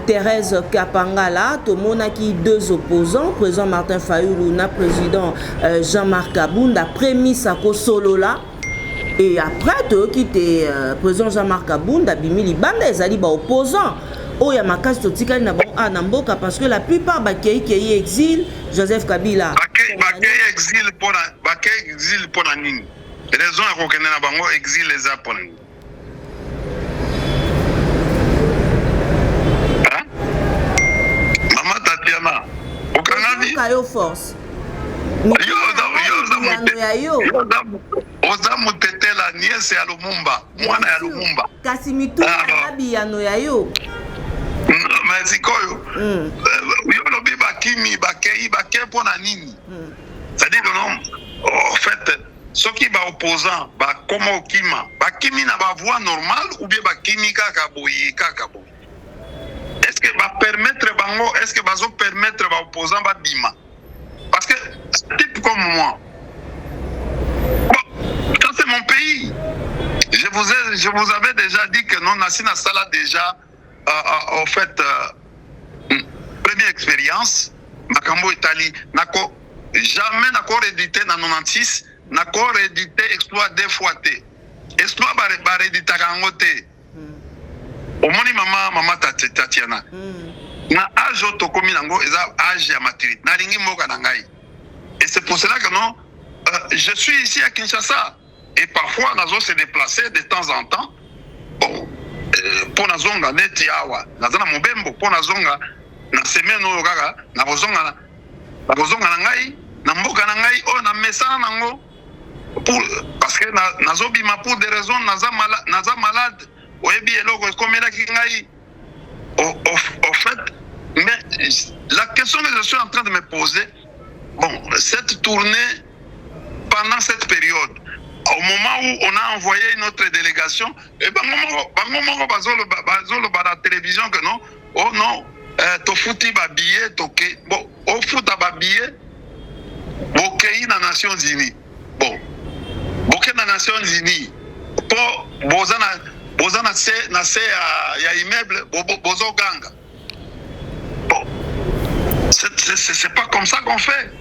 Thérèse Kapangala, tomonaki deux opposants, président Martin Fayulu na président Jean-Marc Kabunda, premier Sako Solola. Et après, qui était président Jean-Marc Kabunda, Bimili Banda, ils allaient opposants. Oh, il y a ma case de Tika Namboka parce que la plupart qui exil, Joseph Kabila. Bakay exil pour la ligne. Raison à reconnaître na bango exil les Japonais. Maman Tatiana, au Canada. Kayo force. oza mutetela niese ya Lumumba mwana ya Lumumba kasi mituna ya biyano ya yo mais sikoyo yo lobi bakimi bakei bake pona nini c'est-à-dire non en fait soki ba opposant ba koma okima bakimi na ba voix normale ou bien bakimi kaka boyi est-ce que va permettre bango est-ce que bazo permettre ba opposant ba bima parce que type comme moi ça c'est mon pays je vous avais déjà dit que non Nassina Sala déjà en fait première expérience makambo Italie nako jamais nako réédité na 96 nako réédité exploit deux fois té exploit ba réédité kango té omoni mama Tatiana na âge otokomi nango eza âge ya maturité na lingi moka na ngai et c'est pour cela que non je suis ici à Kinshasa et parfois nazo se déplacer de temps en temps bon pour nazonga neti awa nazana mobembo pour nazonga na semaine oyo kaka na bozonga na ngai na mboka na ngai o na mesana nango pour parce que nazobima pour des raisons naza malade oyebi eloko ekomelaki ngai au fait mais la question que je suis en train de me poser bon cette tournée pendant cette période au moment où on a envoyé notre délégation et bango bazolo ba la télévision que non oh non to futi ba billet toke bon au futa ba billet bokei na Nations Unies bon bokei na Nations Unies pour bozana se ya immeuble bozo ganga bon c'est pas comme ça qu'on fait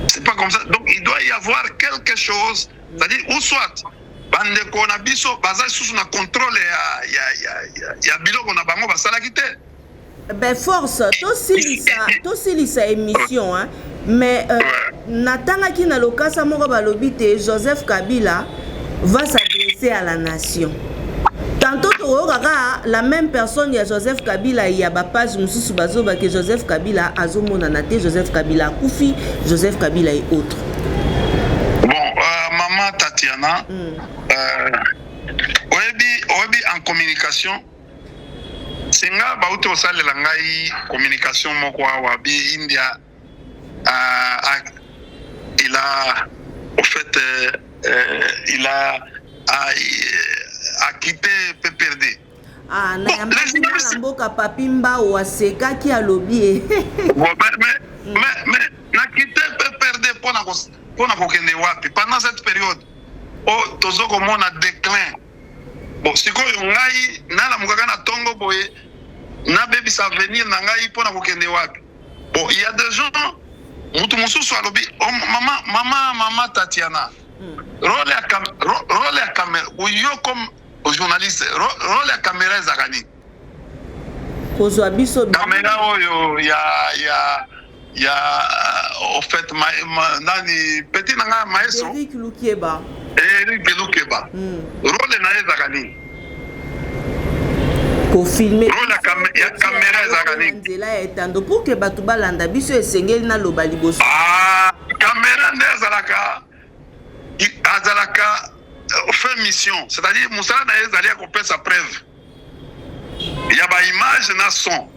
c'est pas comme ça donc il doit y avoir quelque chose c'est-à-dire ou soit bandeko na biso baza sous na contrôle ya biloko na bango basala kité ben force to silisa émission hein mais natangaki na lokasa moko balobi te Joseph Kabila va s'adresser à la nation. Tantôt la même personne, il y a Joseph Kabila, il y a page Moussou Bazoba que Joseph Kabila, Azomo Nanate, Joseph Kabila Koufi, Joseph Kabila et autres. Bon, maman Tatiana, oyebi en communication, singa bauti osale langai communication moko wabi India, il a, au fait, il a quitté PPRD. Ah, na mboka papimba waseka ki alobi. Mais na quitté PPRD pona kokende wapi pendant cette période. Oh, tozoko mona déclin. Bon, sikoyo ngai na la mukaka na tongo boye na baby sa venir na ngai pona kokende wapi. Bon, il y a des gens mutu mususu alobi maman Tatiana. Rôle ya caméra yo comme journaliste rôle ya caméra ezakani kozwa biso caméra oyo ya au fait nani petit nanga maestro Eric Lukieba rôle na ezakani ko filmer rôle ya caméra ezakani nzela etando pour que batu balanda biso esengeli na loba liboso caméra ndezalaka azalaka fait mission, c'est-à-dire Moussa na ezali a copier sa preuve. Il y a ba image na son.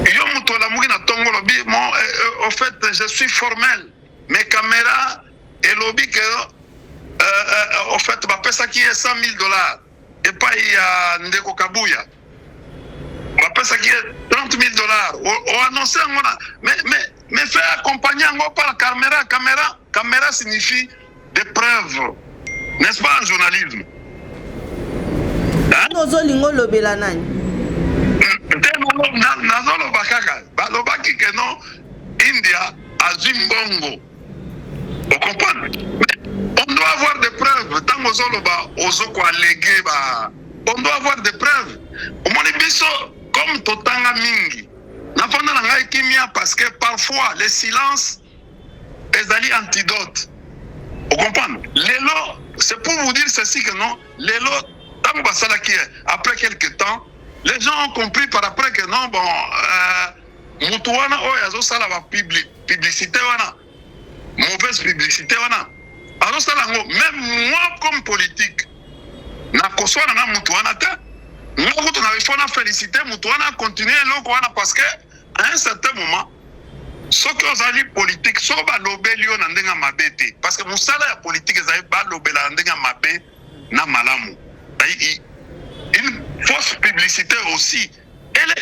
Yo mutola mugi na tongo lobi mon au fait je suis formel mais caméra et lobby que au fait ba pesa qui est $100,000 et pas il y a ndeko Kabuya. Ba pesa qui est $30,000 ou annoncer mais faire accompagner ngo par la caméra signifie des preuves, n'est-ce pas, en journalisme? Nozolingo lobela nani? Nazolo bakaka, balobaki que non, India a Zimbongo. Vous comprenez? On doit avoir des preuves. Tant que Zoloba, Ozoko allégué, on doit avoir des preuves. Au moins, comme Totanga Mingi, n'a pas de kimia parce que parfois les silences est un antidote. Vous comprenez? L'élo, c'est pour vous dire ceci que non, l'élo, après quelques temps, les gens ont compris par après que non, bon, Moutouana, oh, yazo sala va publicité, wana. mauvaise publicité wana azosala yango. Même moi comme politique nakoswana na mutu wana te, moi kutu na ifo na féliciter mutu wana continuer eloko wana, parce que à un certain moment soki ozali politique soko balobeli yo na ndenge mabe te, parce que mosala ya politique ezali balobela na ndenge mabe na malamu. Une fausse publicité aussi ele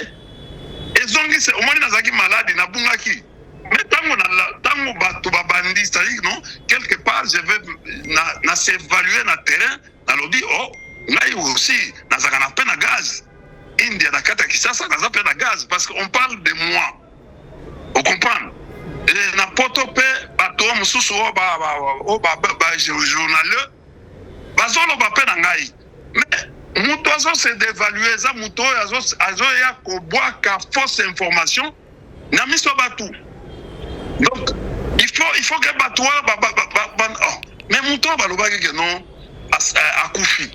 ezongise omoni nazaki malade nabungaki, mais tango bato babandi, c'est-à-dire non quelque part je vais na s'évaluer na terrain nalobi oh ngai aussi nazaka na pe na gaz India na kata Kisasa naza pe na gaz, parce qu'on parle de moi, on comprend. Et na poto pe bato mosusu o ba journaleux bazolo ba pe na ngai, mais mutu azo se dévaluer za mutu azo ya ko boaka fausse information na miso batu. Donc il faut que bato mais mutu balobaki que non akufi.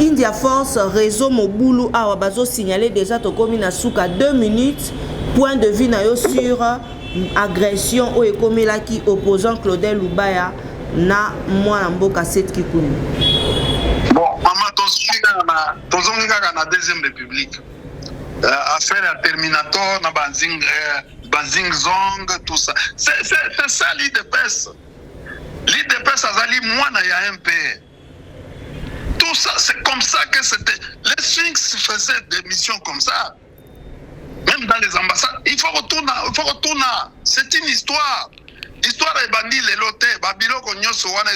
India Force réseau Mobulu awa bazo signaler déjà tokomi na suka 2 minutes point de vue na yo sur agression o ekomelaki opposant Claudel Lubaya na mwana mboka Seth Kikuni. Bon, maman tozongi kaka na deuxième république. Affaire ya Terminator na Banzing Zong, tout ça. C'est ça l'IDPS. L'IDPS azali mwana ya MP. Tout ça, c'est comme ça que c'était. Les Sphinx faisaient des missions comme ça. Même dans les ambassades. Il faut retourner. C'est une histoire. Histoire est bandit les lotés. Babilo Konyoso wana.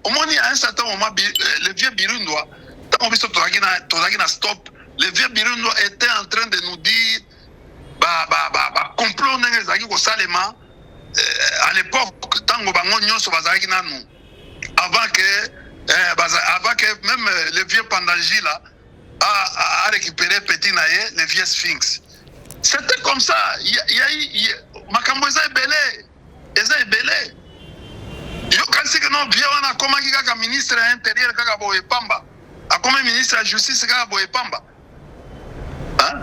Au moins, à un certain moment, le vieux Birundois, quand on vit sur Tozagina stop, le vieux Birundois était en train de nous dire complot n'engezaki ko salema à l'époque tango bango nyonso bazaki nanu avant que même le vieux Pandaji là a récupéré petit naïe le vieux Sphinx. C'était comme ça. Il y a eu makambo eza ebele. Yo kasi que non vieux wana komaki kaka ministre de l'intérieur kaka boye pamba. A comme ministre de la justice kaka boye pamba. Hein?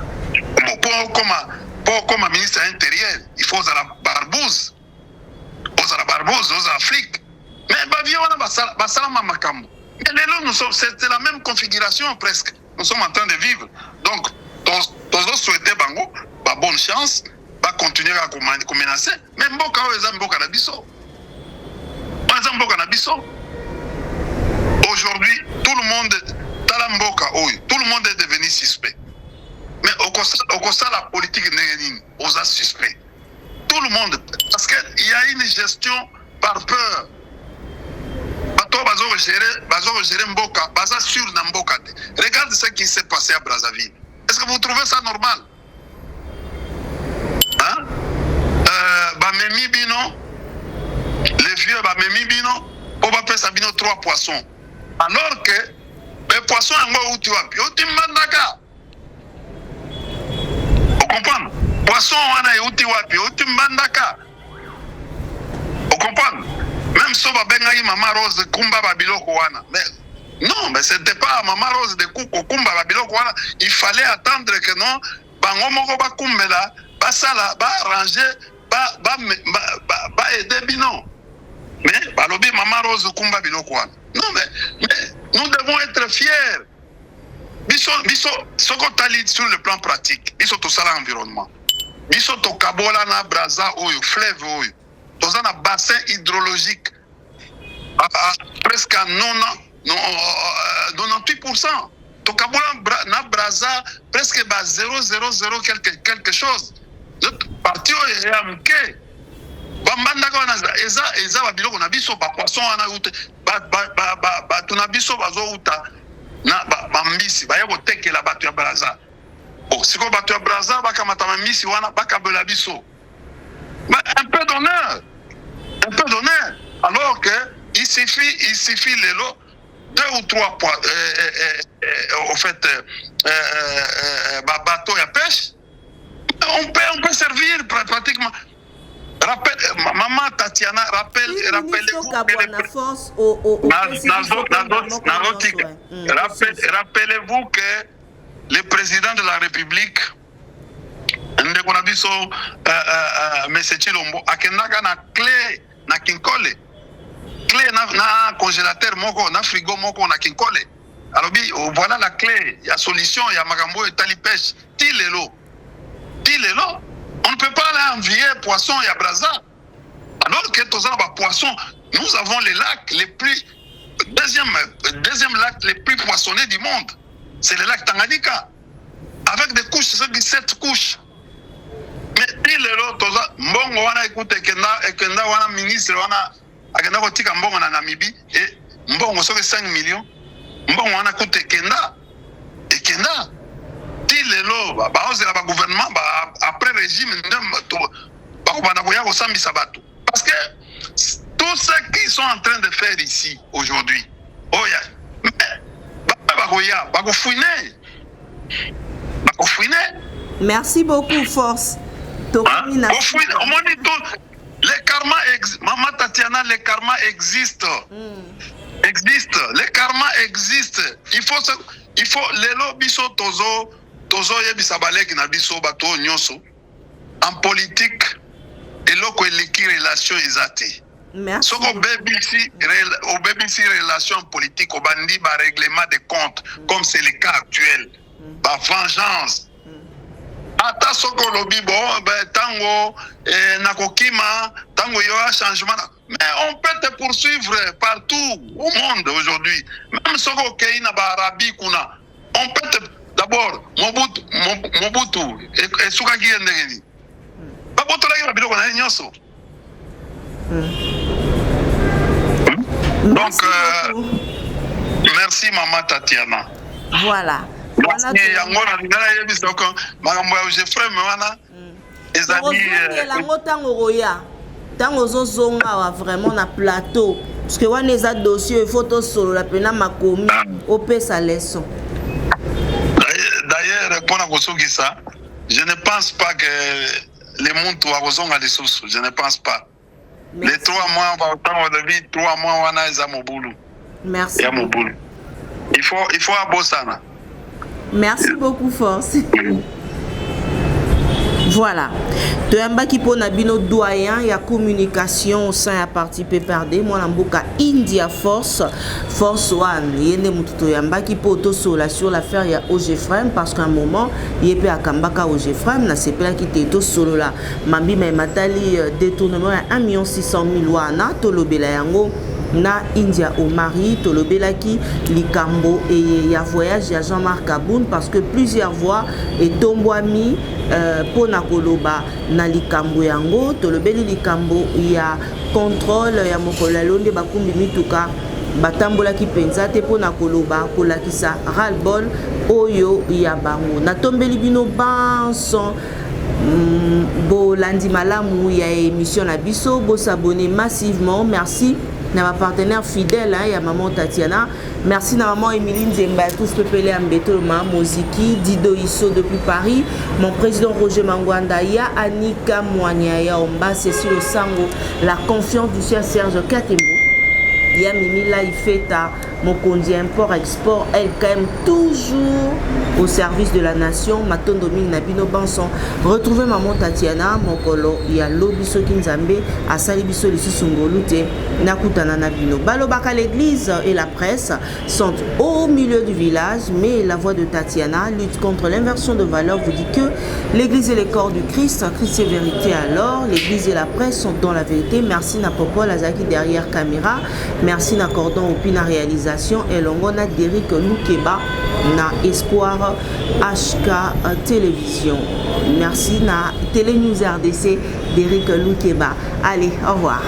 Pour comme ministre de l'intérieur, il faut la barbouze. Aux Afrique. Mais c'est la même configuration presque. Nous sommes en train de vivre. Donc, tous souhaiter bango, bonne chance, continuer à menacer. Mais mboka na biso. Aujourd'hui, tout le monde est devenu suspect. Mais au constat la politique n'est aux suspects. Tout le monde, parce qu'il y a une gestion par peur. Regarde ce qui s'est passé à Brazzaville. Est-ce que vous trouvez ça normal? Hein? Bamemi Bino, les vieux Bamemi Bino, on va faire Sabino 3 poissons. Alors que les poissons, où tu vas, tu m'as vous comprenez? Poisson, on a eu tu m'as vous comprenez? Même si on a Maman Rose Kumba Babiloko wana. Mais non, mais c'était pas Maman Rose de Kumba Babiloko wana. Il fallait attendre que non, bango moko ba kumbela, ba sala, ba ranger, ba aider bino. Mais balobi Maman Rose Kumba Biloko wana. Non mais nous devons être fiers. Biso sokotali sur le plan pratique. Biso to sala environnement. Biso to kabola na braza oyo, fleuve oyo. Dans un bassin hydrologique presque à 98%. Donc, na Braza presque 0,00 quelque chose. Notre parti est amké. Bambanda kona eza babilo kona biso ba poisson ana ute ba tuna biso bazo uta na bambisi ba yako tekela batu ya Braza. Bon, siko batu ya Braza ba kamata mambisi wana ba kabela biso. Mais un peu d'honneur. Alors que il suffit les lots 2 ou 3 poids au fait bateau à pêche. On peut servir pratiquement. Maman Tatiana, rappelez-vous que le président de la République ndeko na biso Monsieur Chilombo akendaka na clé na kinkole clé na congélateur moko na frigo moko na kinkole alors voilà la clé il y a solution il y a makambo et tali pêche tilelo on ne peut pas aller envier poisson il y a braza alors que tous les poissons nous avons les lacs les plus deuxième lac les plus poissonnés du monde c'est le lac Tanganyika avec des couches, c'est 17 couches. Mais il est là, mbongo wana écoute ekenda wana ministre wana akenda kotika mbongo na Namibie et mbongo soki 5 millions. Mbongo wana écoute ekenda. Il est là, ba ozela ba gouvernement après régime ba kobanda koya ko sambisa bato. Parce que tout ce qu'ils sont en train de faire ici aujourd'hui. Oh ya. Ba koya, ba ko fouiner. Merci beaucoup, Force. Le karma existe. Maman Tatiana, le karma existe. Le karma existe. Il faut les biso tozo yebisabalek na biso bato nyoso. En politique, et loko eliki relation ezate. Merci. Soko BBC relation politique au bandi ba règlement de comptes comme c'est le cas actuel. Ba vengeance. Ata soko lobi bon tango nakokima tango yo a changement mais on peut te poursuivre partout au monde aujourd'hui même soko kei na ba Arabie kuna on peut te d'abord Mobutu et suka ki ndengeni ba botola ki biloko na nyoso donc merci maman Tatiana. Voilà. Yango na ngala yebi soko makambo ya Jeffrey wana ezali lango tango roya tango zozonga wa vraiment na plateau parce que wana eza dossier photo solo la pena makomi opesa leçon. D'ailleurs pour na kosukisa je ne pense pas que les muntu wa kozonga les sources je ne pense pas. Les 3 mois va tango de vie 3 mois wana eza mobulu. Merci. Ya mobulu. Il faut abosana. Merci beaucoup, Force. Voilà. Toyamba qui pona bino doyen ya communication au sein ya parti PPRD moi namboka India Force One yende mutu toyamba qui poto sola sur l'affaire ya Ogefrem parce qu'à un moment yepe akambaka Ogefrem na sepela ki teto solo la mambi ma matali détournement ya 1 600 000 wana tolobela yango na India au mari tolobelaki likambo et ya voyage ya Jean-Marc Aboun parce que plusieurs voix et tombwami pona koloba na likambo yango tolobeli likambo ya contrôle ya mokola londe bakumbi mituka batambola ki penza te pona koloba kolakisa ras-le-bol oyo ya bango na tombeli bino banson bolandi malamu ya émission na biso bo s'abonner massivement merci na ma partenaire fidèle hein, ya maman Tatiana merci na maman Emiline Zemba tous pepele ambeto ma moziki Dido Iso depuis Paris mon président Roger Mangwanda ya Anika Mwanya ya Omba Cécile Osango la confiance du cher Serge Katembo ya Mimi Laifeta Mokondi import export elle quand même toujours au service de la nation Matondo Ming Nabino Banson retrouvez maman Tatiana Mokolo ya Lobiso Kinzambe asali biso lisungolute nakutana Nabino Balobaka l'église et la presse sont au milieu du village mais la voix de Tatiana lutte contre l'inversion de valeurs vous dit que l'église et les corps du Christ Christ et vérité alors l'église et la presse sont dans la vérité merci na Popo Lazaki derrière caméra merci na Cordon Opina réalisation et l'ongona d'Eric Loukeba na Espoir HK Télévision. Merci na Télé News RDC d'Eric Loukeba. Allez, au revoir.